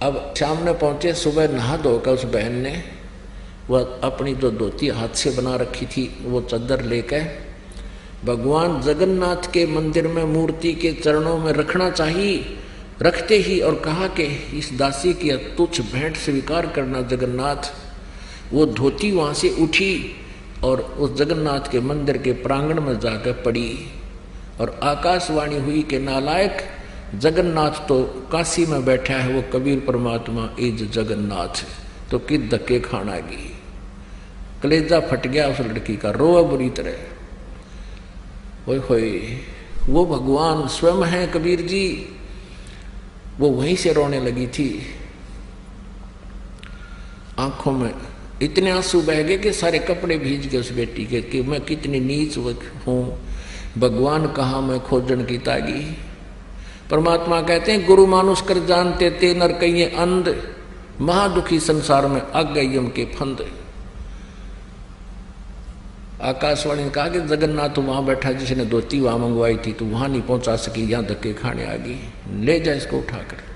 अब शाम में पहुंचे, सुबह नहा धोकर उस बहन ने वह अपनी जो धोती हाथ से बना रखी थी वो चादर लेकर भगवान जगन्नाथ के मंदिर में मूर्ति के चरणों में रखना चाहिए। रखते ही और कहा कि इस दासी की तुच्छ भेंट स्वीकार करना जगन्नाथ। वो धोती वहां से उठी और उस जगन्नाथ के मंदिर के प्रांगण में जाकर पड़ी और आकाशवाणी हुई कि नालायक, जगन्नाथ तो काशी में बैठा है, वो कबीर परमात्मा इज जगन्नाथ। तो कित धक्के खाना गई, कलेजा फट गया उस लड़की का, रोआ बुरी तरह। ओए होए, वो भगवान स्वयं है कबीर जी। वो वहीं से रोने लगी थी, आंखों में इतने आंसू बह गए कि सारे कपड़े भीज गए उस बेटी के कि मैं कितनी नीच हूं, भगवान कहाँ मैं खोजन की तागी। परमात्मा कहते हैं गुरु मानुष कर जानते ते नर कहिए अंध, महादुखी संसार में अग गई यम के फंद। आकाशवाणी ने कहा कि जगन्नाथ तो वहां बैठा जिसने धोती वहां मंगवाई थी, तो वहां नहीं पहुंचा सकी, यहां धक्के खाने आ गई, ले जा इसको उठाकर।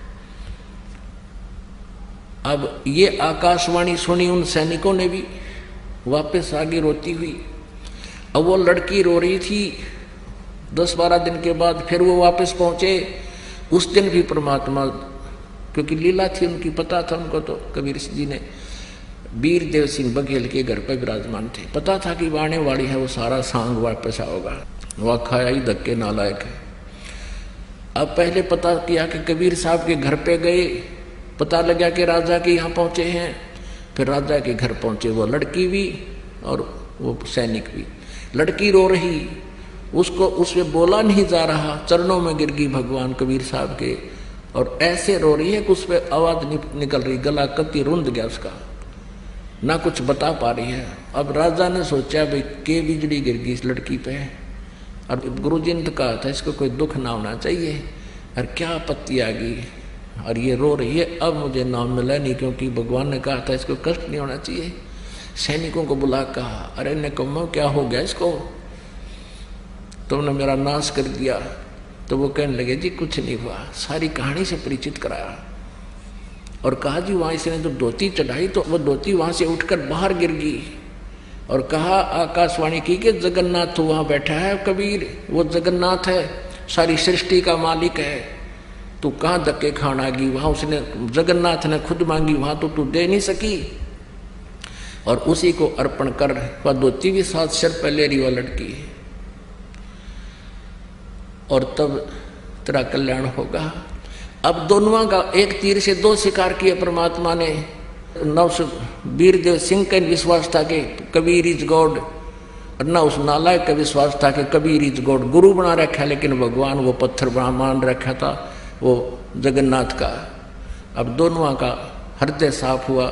अब ये आकाशवाणी सुनी उन सैनिकों ने भी, वापस आगे रोती हुई। अब वो लड़की रो रही थी। 10-12 दिन के बाद फिर वो वापस पहुंचे। उस दिन भी परमात्मा, क्योंकि लीला थी उनकी, पता था उनको, तो कबीर जी ने वीर देव सिंह बघेल के घर पर विराजमान थे, पता था कि आने वाली है वो सारा सांग वापस आओगा। वह खाया ही धक्के नालायक है। अब पहले पता किया कि कबीर साहब के घर पे गए, पता लगा कि राजा के यहाँ पहुंचे हैं। फिर राजा के घर पहुंचे, वो लड़की भी और वो सैनिक भी। लड़की रो रही, उसको उसमें बोला नहीं जा रहा, चरणों में गिर गई भगवान कबीर साहब के, और ऐसे रो रही है कि उस पर आवाज निकल रही, गला कति रुंध गया उसका, ना कुछ बता पा रही है। अब राजा ने सोचा भाई के बिजली गिर गई इस लड़की पे, और गुरुजी ने तो कहा था इसको कोई दुख ना होना चाहिए, और क्या आपत्ति आ गई, और ये रो रही है, अब मुझे नाम मिला नहीं, क्योंकि भगवान ने कहा था इसको कष्ट नहीं होना चाहिए। सैनिकों को बुला कहा, अरे निकम्मो क्या हो गया इसको, तुमने मेरा नाश कर दिया। तो वो कहने लगे जी कुछ नहीं हुआ, सारी कहानी से परिचित कराया और कहा जी वहाँ इसने तो धोती चढ़ाई तो वो धोती वहाँ से उठकर बाहर गिर गई, और कहा आकाशवाणी की कि जगन्नाथ तो वहाँ बैठा है कबीर, वो जगन्नाथ है, सारी सृष्टि का मालिक है, तू कहाँ धक्के खाना गई, वहाँ उसने जगन्नाथ ने खुद मांगी, वहाँ तो तू दे नहीं सकी, और उसी को अर्पण कर। वह धोती भी साथ सिर पर ले रही, वह लड़की, और तब तेरा कल्याण होगा। अब दोनों का एक तीर से दो शिकार किए परमात्मा ने। वीरदेव सिंह का विश्वास था कि कबीर इज गॉड, और न उस नालायक का विश्वास था कि कबीर इज गॉड। गुरु बना रखा, लेकिन भगवान वो पत्थर मान रखा था वो जगन्नाथ का। अब दोनों का हृदय साफ हुआ,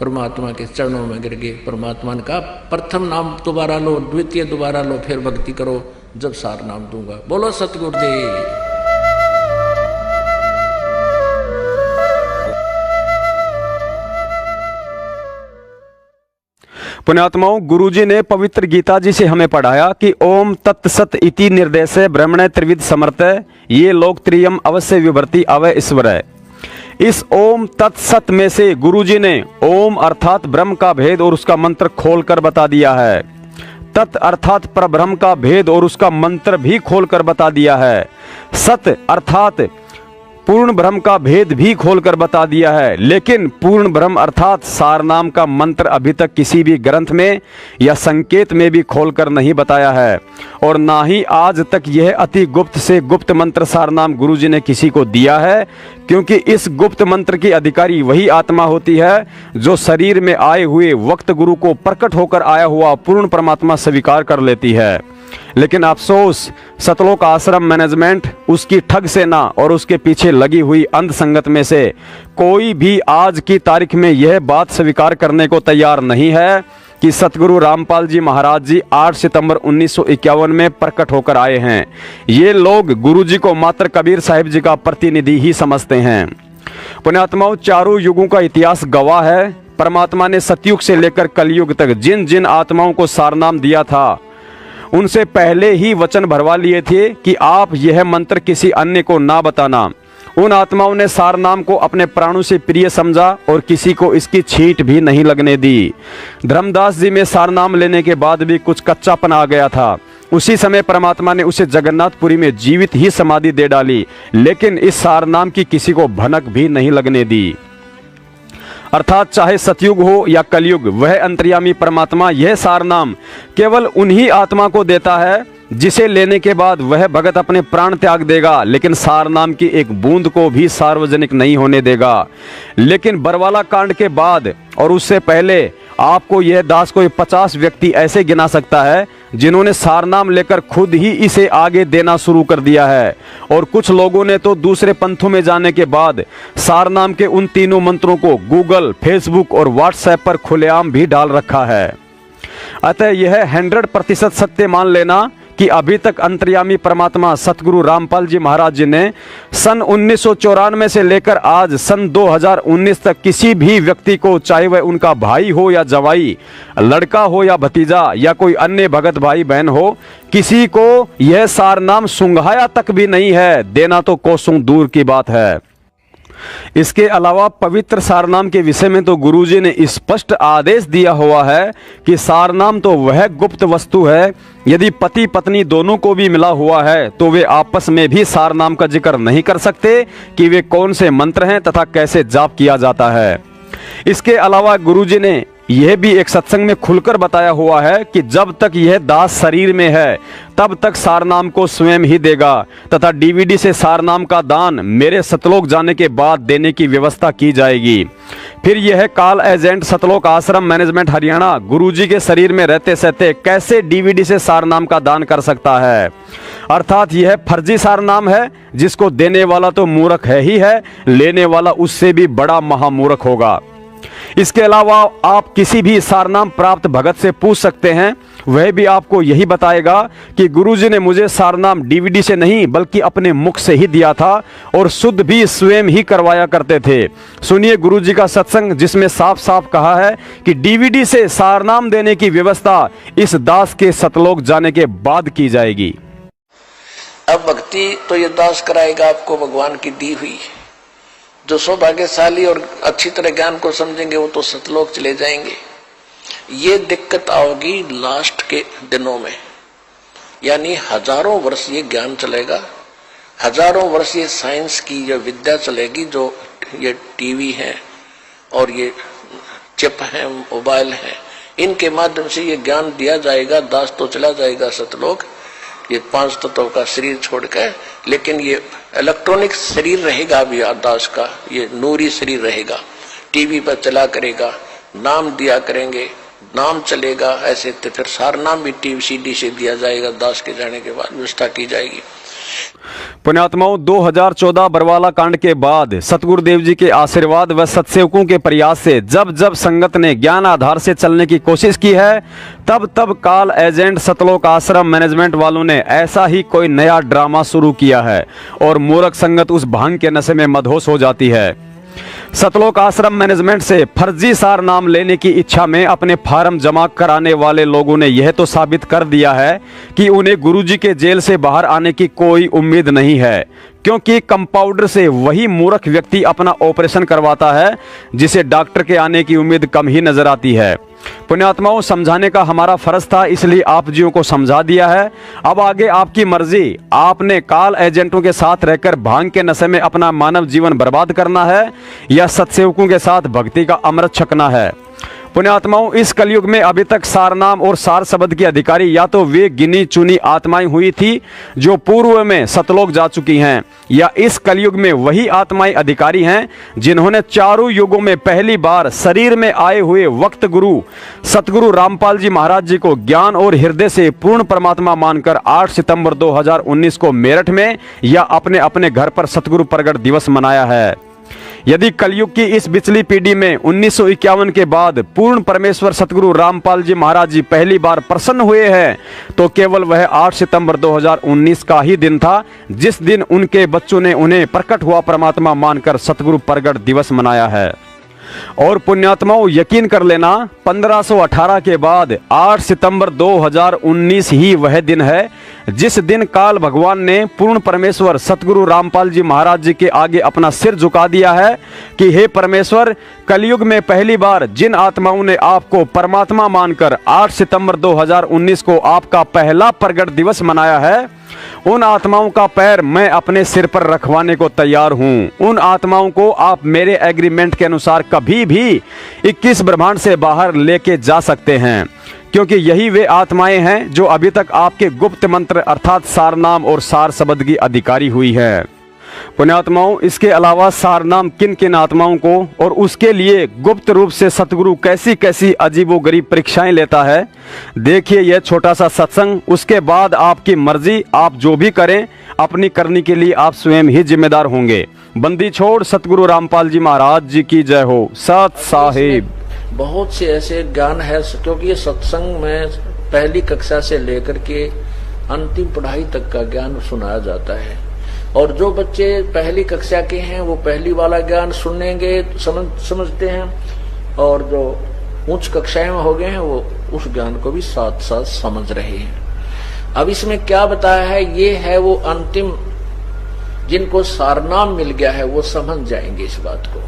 परमात्मा के चरणों में गिर गए। परमात्मा ने कहा प्रथम नाम दोबारा लो, द्वितीय दोबारा लो, फिर भक्ति करो जब सार नाम दूंगा। बोलो सतगुरुदेव। पुण्यात्माओं, गुरुजी ने पवित्र गीता जी से हमें पढ़ाया कि ओम तत्सत इति निर्देशे ब्रह्मणे त्रिविध समर्थ ये लोक त्रियम अवश्य विभर्ति अवय ईश्वर। इस ओम तत्सत में से गुरुजी ने ओम अर्थात ब्रह्म का भेद और उसका मंत्र खोलकर बता दिया है। तत् अर्थात परब्रह्म का भेद और उसका मंत्र भी खोलकर बता दिया है। सत अर्थात पूर्ण ब्रह्म का भेद भी खोलकर बता दिया है। लेकिन पूर्ण ब्रह्म अर्थात सार नाम का मंत्र अभी तक किसी भी ग्रंथ में या संकेत में भी खोलकर नहीं बताया है, और ना ही आज तक यह अति गुप्त से गुप्त मंत्र सार नाम गुरुजी ने किसी को दिया है, क्योंकि इस गुप्त मंत्र की अधिकारी वही आत्मा होती है जो शरीर में आए हुए वक्त गुरु को प्रकट होकर आया हुआ पूर्ण परमात्मा स्वीकार कर लेती है। लेकिन अफसोस, सतलोक आश्रम मैनेजमेंट, उसकी ठग सेना और उसके पीछे लगी हुई अंध संगत में से कोई भी आज की तारीख में यह बात स्वीकार करने को तैयार नहीं है कि सतगुरु रामपाल जी महाराज जी 8 सितंबर 1951 में प्रकट होकर आए हैं। ये लोग गुरुजी को मात्र कबीर साहिब जी का प्रतिनिधि ही समझते हैं। पुण्यात्माओं, चारों युगों का इतिहास गवाह है। परमात्मा ने सतयुग से लेकर कलयुग तक जिन जिन आत्माओं को सारनाम दिया था, उनसे पहले ही वचन भरवा लिए थे कि आप यह मंत्र किसी अन्य को ना बताना। उन आत्माओं ने सार नाम को अपने प्राणों से प्रिय समझा और किसी को इसकी छींट भी नहीं लगने दी। धर्मदास जी में सार नाम लेने के बाद भी कुछ कच्चापन आ गया था। उसी समय परमात्मा ने उसे जगन्नाथपुरी में जीवित ही समाधि दे डाली, लेकिन इस सार नाम की किसी को भनक भी नहीं लगने दी। अर्थात चाहे सतयुग हो या कलयुग, वह अंतर्यामी परमात्मा यह सार नाम केवल उन्हीं आत्मा को देता है जिसे लेने के बाद वह भगत अपने प्राण त्याग देगा, लेकिन सार नाम की एक बूंद को भी सार्वजनिक नहीं होने देगा। लेकिन बरवाला कांड के बाद और उससे पहले आपको यह दास कोई 50 व्यक्ति ऐसे गिना सकता है जिन्होंने सार नाम लेकर खुद ही इसे आगे देना शुरू कर दिया है, और कुछ लोगों ने तो दूसरे पंथों में जाने के बाद सार नाम के उन तीनों मंत्रों को गूगल, फेसबुक और व्हाट्सएप पर खुलेआम भी डाल रखा है। अतः यह 100% सत्य मान लेना कि अभी तक अंतर्यामी परमात्मा सतगुरु रामपाल जी महाराज जी ने सन 1994 से लेकर आज सन 2019 तक किसी भी व्यक्ति को, चाहे वह उनका भाई हो या जवाई, लड़का हो या भतीजा या कोई अन्य भगत भाई बहन हो, किसी को यह सार नाम सुंघाया तक भी नहीं है। देना तो कोसों दूर की बात है। इसके अलावा पवित्र सारनाम के विषय में तो गुरुजी ने स्पष्ट आदेश दिया हुआ है कि सारनाम तो वह गुप्त वस्तु है, यदि पति पत्नी दोनों को भी मिला हुआ है तो वे आपस में भी सारनाम का जिक्र नहीं कर सकते कि वे कौन से मंत्र हैं तथा कैसे जाप किया जाता है। इसके अलावा गुरुजी ने यह भी एक सत्संग में खुलकर बताया हुआ है कि जब तक यह दास शरीर में है तब तक सारनाम को स्वयं ही देगा, तथा डीवीडी से सारनाम का दान मेरे सतलोक जाने के बाद देने की व्यवस्था की जाएगी। फिर यह काल एजेंट सतलोक आश्रम मैनेजमेंट हरियाणा गुरुजी के शरीर में रहते सहते कैसे डीवीडी से सारनाम का दान कर सकता है? अर्थात यह फर्जी सारनाम है, जिसको देने वाला तो मूर्ख है ही है, लेने वाला उससे भी बड़ा महामूर्ख होगा। इसके अलावा आप किसी भी सारनाम प्राप्त भगत से पूछ सकते हैं, वह भी आपको यही बताएगा कि गुरुजी ने मुझे सारनाम डीवीडी से नहीं बल्कि अपने मुख से ही दिया था और शुद्ध भी स्वयं ही करवाया करते थे। सुनिए गुरुजी का सत्संग, जिसमें साफ साफ कहा है कि डीवीडी से सारनाम देने की व्यवस्था इस दास के सतलोक जाने के बाद की जाएगी। अब भक्ति तो ये दास कराएगा आपको, भगवान की दी हुई। जो सौभाग्यशाली और अच्छी तरह ज्ञान को समझेंगे वो तो सतलोक चले जाएंगे। ये दिक्कत आओगी लास्ट के दिनों में, यानी हजारों वर्ष ये ज्ञान चलेगा, हजारों वर्ष ये साइंस की ये विद्या चलेगी, जो ये टीवी है और ये चिप है, मोबाइल है, इनके माध्यम से ये ज्ञान दिया जाएगा। दास तो चला जाएगा सतलोक, ये 5 तत्वों का शरीर छोड़कर, लेकिन ये इलेक्ट्रॉनिक शरीर रहेगा भी दास का, ये नूरी शरीर रहेगा। टीवी पर चला करेगा, नाम दिया करेंगे, नाम चलेगा। ऐसे तो फिर सारनाम भी टीवी सीडी से दिया जाएगा। दास के जाने के बाद व्यवस्था की जाएगी। पुण्यात्माओं, 2014 बरवाला कांड के बाद सतगुरुदेव जी के आशीर्वाद व सत्सेवकों के प्रयास से जब जब संगत ने ज्ञान आधार से चलने की कोशिश की है, तब तब काल एजेंट सतलोक आश्रम मैनेजमेंट वालों ने ऐसा ही कोई नया ड्रामा शुरू किया है और मूर्ख संगत उस भांग के नशे में मदहोश हो जाती है। सतलोक आश्रम मैनेजमेंट से फर्जी सार नाम लेने की इच्छा में अपने फार्म जमा कराने वाले लोगों ने यह तो साबित कर दिया है कि उन्हें गुरुजी के जेल से बाहर आने की कोई उम्मीद नहीं है, क्योंकि कंपाउंडर से वही मूर्ख व्यक्ति अपना ऑपरेशन करवाता है जिसे डॉक्टर के आने की उम्मीद कम ही नजर आती है। पुण्यात्माओं, समझाने का हमारा फर्ज था, इसलिए आप जियों को समझा दिया है। अब आगे आपकी मर्जी। आपने काल एजेंटों के साथ रहकर भांग के नशे में अपना मानव जीवन बर्बाद करना है या सत्सेवकों के साथ भक्ति का अमृत छकना है। पुण्यात्माओं, इस कलयुग में अभी तक सारनाम और सार शब्द की अधिकारी या तो वे गिनी चुनी आत्माएं हुई थी जो पूर्व में सतलोक जा चुकी हैं, या इस कलयुग में वही आत्माएं अधिकारी हैं जिन्होंने चारों युगों में पहली बार शरीर में आए हुए वक्त गुरु सतगुरु रामपाल जी महाराज जी को ज्ञान और हृदय से पूर्ण परमात्मा मानकर 8 सितंबर 2019 को मेरठ में या अपने अपने घर पर सतगुरु प्रगट दिवस मनाया है। यदि कलयुग की इस पिछली पीढ़ी में 1951 के बाद पूर्ण परमेश्वर सतगुरु रामपाल जी महाराज जी पहली बार प्रसन्न हुए हैं, तो केवल वह 8 सितंबर 2019 का ही दिन था जिस दिन उनके बच्चों ने उन्हें प्रकट हुआ परमात्मा मानकर सतगुरु प्रगट दिवस मनाया है। और पुण्यात्माओं, यकीन कर लेना, 1518 के बाद 8 सितंबर 2019 ही वह दिन है जिस दिन काल भगवान ने पूर्ण परमेश्वर सतगुरु रामपाल जी महाराज जी के आगे अपना सिर झुका दिया है कि हे परमेश्वर, कलयुग में पहली बार जिन आत्माओं ने आपको परमात्मा मानकर 8 सितंबर 2019 को आपका पहला प्रगट दिवस मनाया है, उन आत्माओं का पैर मैं अपने सिर पर रखवाने को तैयार हूं। उन आत्माओं को आप मेरे एग्रीमेंट के अनुसार कभी भी 21 ब्रह्मांड से बाहर लेके जा सकते हैं, क्योंकि यही वे आत्माएं हैं जो अभी तक आपके गुप्त मंत्र अर्थात सारनाम और सार शब्द की अधिकारी हुई है। पुण्यात्माओं, इसके अलावा सारनाम किन किन आत्माओं को और उसके लिए गुप्त रूप से सतगुरु कैसी कैसी अजीबोगरीब परीक्षाएं लेता है, देखिए यह छोटा सा सत्संग। उसके बाद आपकी मर्जी, आप जो भी करें अपनी करने के लिए आप स्वयं ही जिम्मेदार होंगे। बंदी छोड़ सतगुरु रामपाल जी महाराज जी की जय हो। सत साहिब। बहुत से ऐसे ज्ञान है, क्योंकि ये सत्संग में पहली कक्षा से लेकर के अंतिम पढ़ाई तक का ज्ञान सुनाया जाता है, और जो बच्चे पहली कक्षा के हैं वो पहली वाला ज्ञान सुनेंगे, समझते हैं, और जो उच्च कक्षाएं में हो गए हैं वो उस ज्ञान को भी साथ साथ समझ रहे हैं। अब इसमें क्या बताया है, ये है वो अंतिम, जिनको सारनाम मिल गया है वो समझ जाएंगे इस बात को।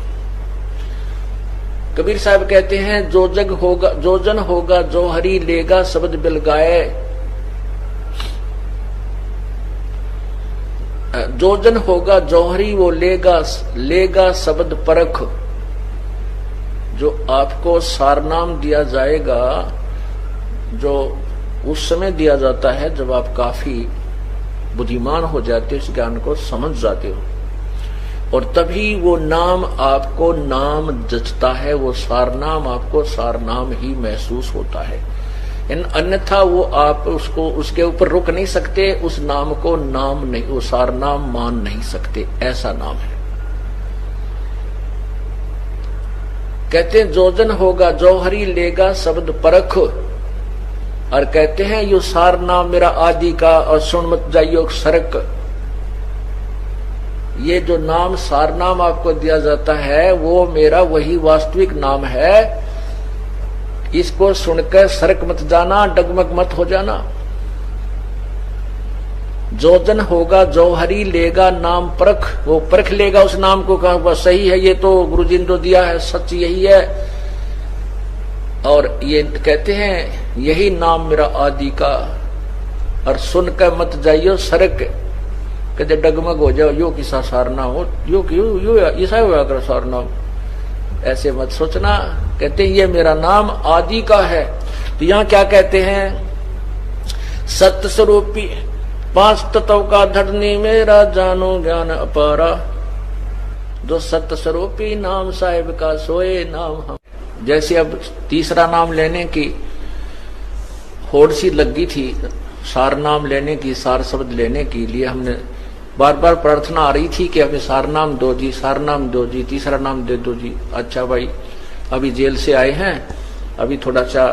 कबीर साहब कहते हैं, जो जग होगा जो जन होगा जो हरि लेगा शब्द बिल गाए, जो जन होगा जौहरी वो लेगा शब्द परख। जो आपको सारनाम दिया जाएगा, जो उस समय दिया जाता है जब आप काफी बुद्धिमान हो जाते हो, इस ज्ञान को समझ जाते हो, और तभी वो नाम आपको नाम जचता है, वो सारनाम आपको सारनाम ही महसूस होता है। अन्यथा वो आप उसको उसके ऊपर रुक नहीं सकते, उस नाम को नाम नहीं, वो सारनाम मान नहीं सकते, ऐसा नाम है। कहते हैं जोजन होगा जौहरी लेगा शब्द परख, और कहते हैं यो सार नाम मेरा आदि का और सुन मत जाइयो सरक। ये जो नाम सार नाम आपको दिया जाता है वो मेरा वही वास्तविक नाम है, इसको सुनकर सरक मत जाना, डगमग मत हो जाना। जोजन होगा जौहरी लेगा नाम परख, वो परख लेगा उस नाम को, कहा वह सही है, ये तो गुरुजी ने तो दिया है, सच यही है। और ये कहते हैं यही नाम मेरा आदि का, और सुनकर मत जाइयो सरक, कहते डगमग हो जाओ, यो किसा सारना हो, यो ऐसा हुआ कर सारना, ऐसे मत सोचना। कहते हैं ये मेरा नाम आदि का है। तो यहाँ क्या कहते हैं, सत्य स्वरूपी 5 तत्व का धरनी मेरा जानो ज्ञान अपारा, जो सत्य स्वरूपी नाम साहिब का सोए नाम हम। जैसे अब तीसरा नाम लेने की होड़ सी लगी थी, सार नाम लेने की, सार शब्द लेने के लिए हमने बार बार प्रार्थना आ रही थी कि हमें सार नाम दो जी, सार नाम दो जी, तीसरा नाम दे दो जी। अच्छा भाई, अभी जेल से आए हैं, अभी थोड़ा सा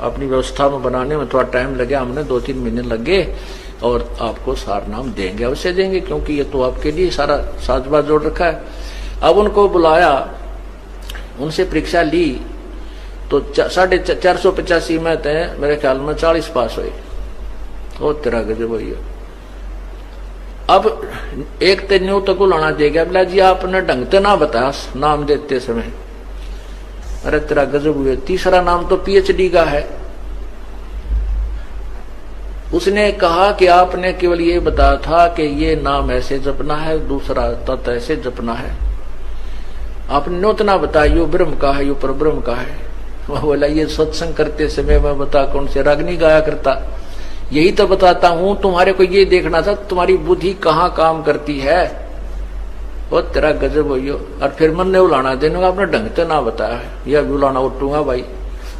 अपनी व्यवस्था में बनाने में थोड़ा टाइम लगे, हमने 2-3 महीने लगे, और आपको सार नाम देंगे, अवश्य देंगे, क्योंकि ये तो आपके लिए सारा साजबाज जोड़ रखा है। अब उनको बुलाया, उनसे परीक्षा ली, तो 485 में थे, मेरे ख्याल में 40 पास हुए। ओ तेरा गजब हुई। अब एक तो न्यू तक लाना चाहिए, बोला जी आपने ढंग से ना बताया नाम देते समय, अरे तेरा गजब हुए। तीसरा नाम तो PhD का है। उसने कहा कि आपने केवल ये बताया था कि ये नाम ऐसे जपना है, दूसरा तत्व ऐसे जपना है, आपने उतना बताया यो ब्रह्म का है, यो परब्रह्म का है। वह बोला ये सत्संग करते समय मैं बता कौन से राग नहीं गाया करता, यही तो बताता हूं, तुम्हारे को ये देखना था तुम्हारी बुद्धि कहाँ काम करती है। वो तेरा गजब हो। और फिर मन ने उलाना देने आपने ढंग से ना बताया है, यह भी उलाना उठूंगा भाई।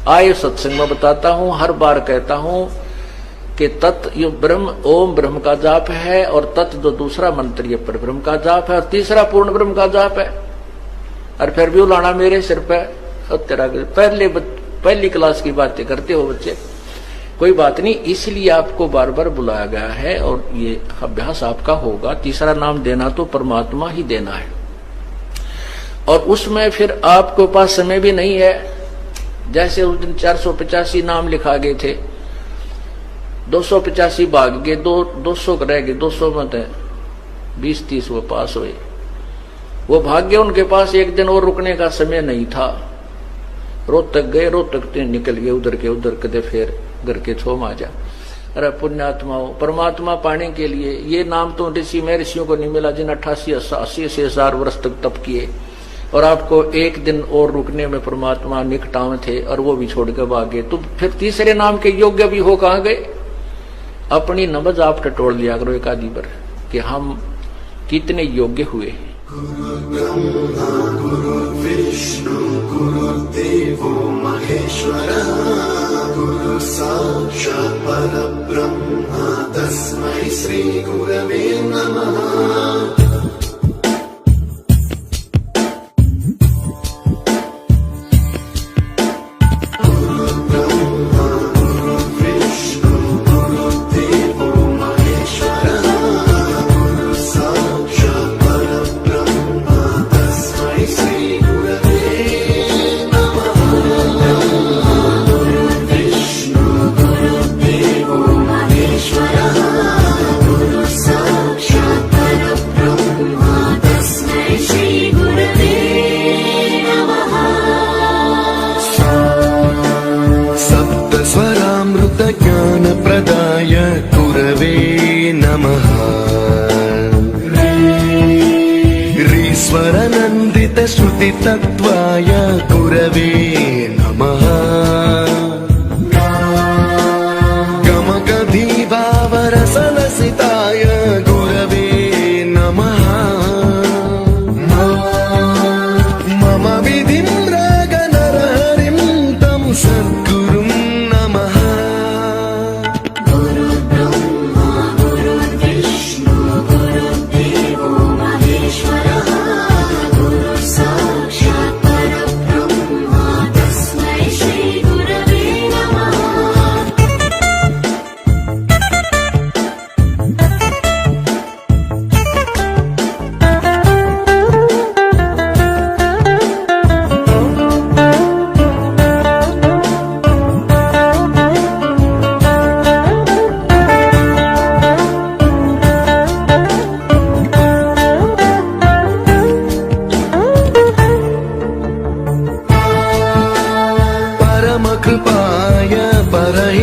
आए सत्संग में बताता हूं, हर बार कहता हूं कि तत् यो ब्रह्म ओम ब्रह्म का जाप है, और तत् जो दूसरा मंत्र ये पर ब्रह्म का जाप है, और तीसरा पूर्ण ब्रह्म का जाप है। और फिर भी उलाना मेरे सिर पे। और तेरा पहली क्लास की बातें करते हो बच्चे, कोई बात नहीं, इसलिए आपको बार बार बुलाया गया है, और ये अभ्यास आपका होगा। तीसरा नाम देना तो परमात्मा ही देना है, और उसमें फिर आपके पास समय भी नहीं है। जैसे उस दिन 485 नाम लिखा गए थे, 285 भाग गए, 200 रह गए, 200 में 20-30 वो पास हुए, वो भाग्य उनके पास एक दिन और रुकने का समय नहीं था। रोहतक गए, रोहतक निकल गए उधर के उधर, कदे फिर घर के छोम आ जा। अरे पुण्यात्माओं, परमात्मा पाने के लिए ये नाम तो ऋषि में ऋषियों को नहीं मिला, जिन 88-80 हजार वर्ष तक तप किए, और आपको एक दिन और रुकने में परमात्मा निकटाव थे, और वो भी छोड़ कर भागे। तो फिर तीसरे नाम के योग्य भी हो कहाँ गए? अपनी नबज आप टटोल लिया करो एक आदि पर कि हम कितने योग्य हुए। गुरु ब्रह्मा गुरु विष्णु गुरुदेवो महेश्वरः, गुरु साक्षात् परब्रह्म तस्मै श्री गुरवे नमः। ज्ञानप्रदाय गुरवे नमः। ईश्वरनन्दितश्रुतितत्त्वाय गुरवे नमः। गमगधीभावरसलसिताय गुरवे नमः। मम विधिं रागनरहरिं तं सद्गुरुं नमः।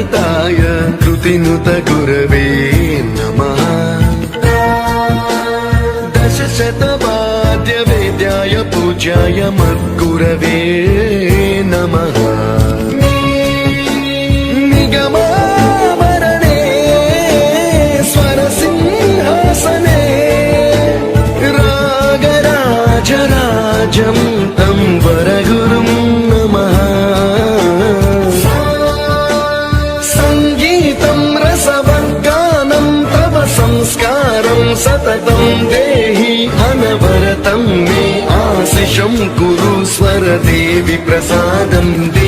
कृताय कृतिनुत गुरवे नमः दशशतवाद्यवेद्याय पूज्याय मद्गुरवे नमः निगमावरणे स्वरसिंहासने रागराजराजं तं वरगुरुं नमः संगीतं रसवर्गानं तव संस्कारं सततं देहि अनवरतं मे आशिषं कुरु स्वरदेवि प्रसादं देहि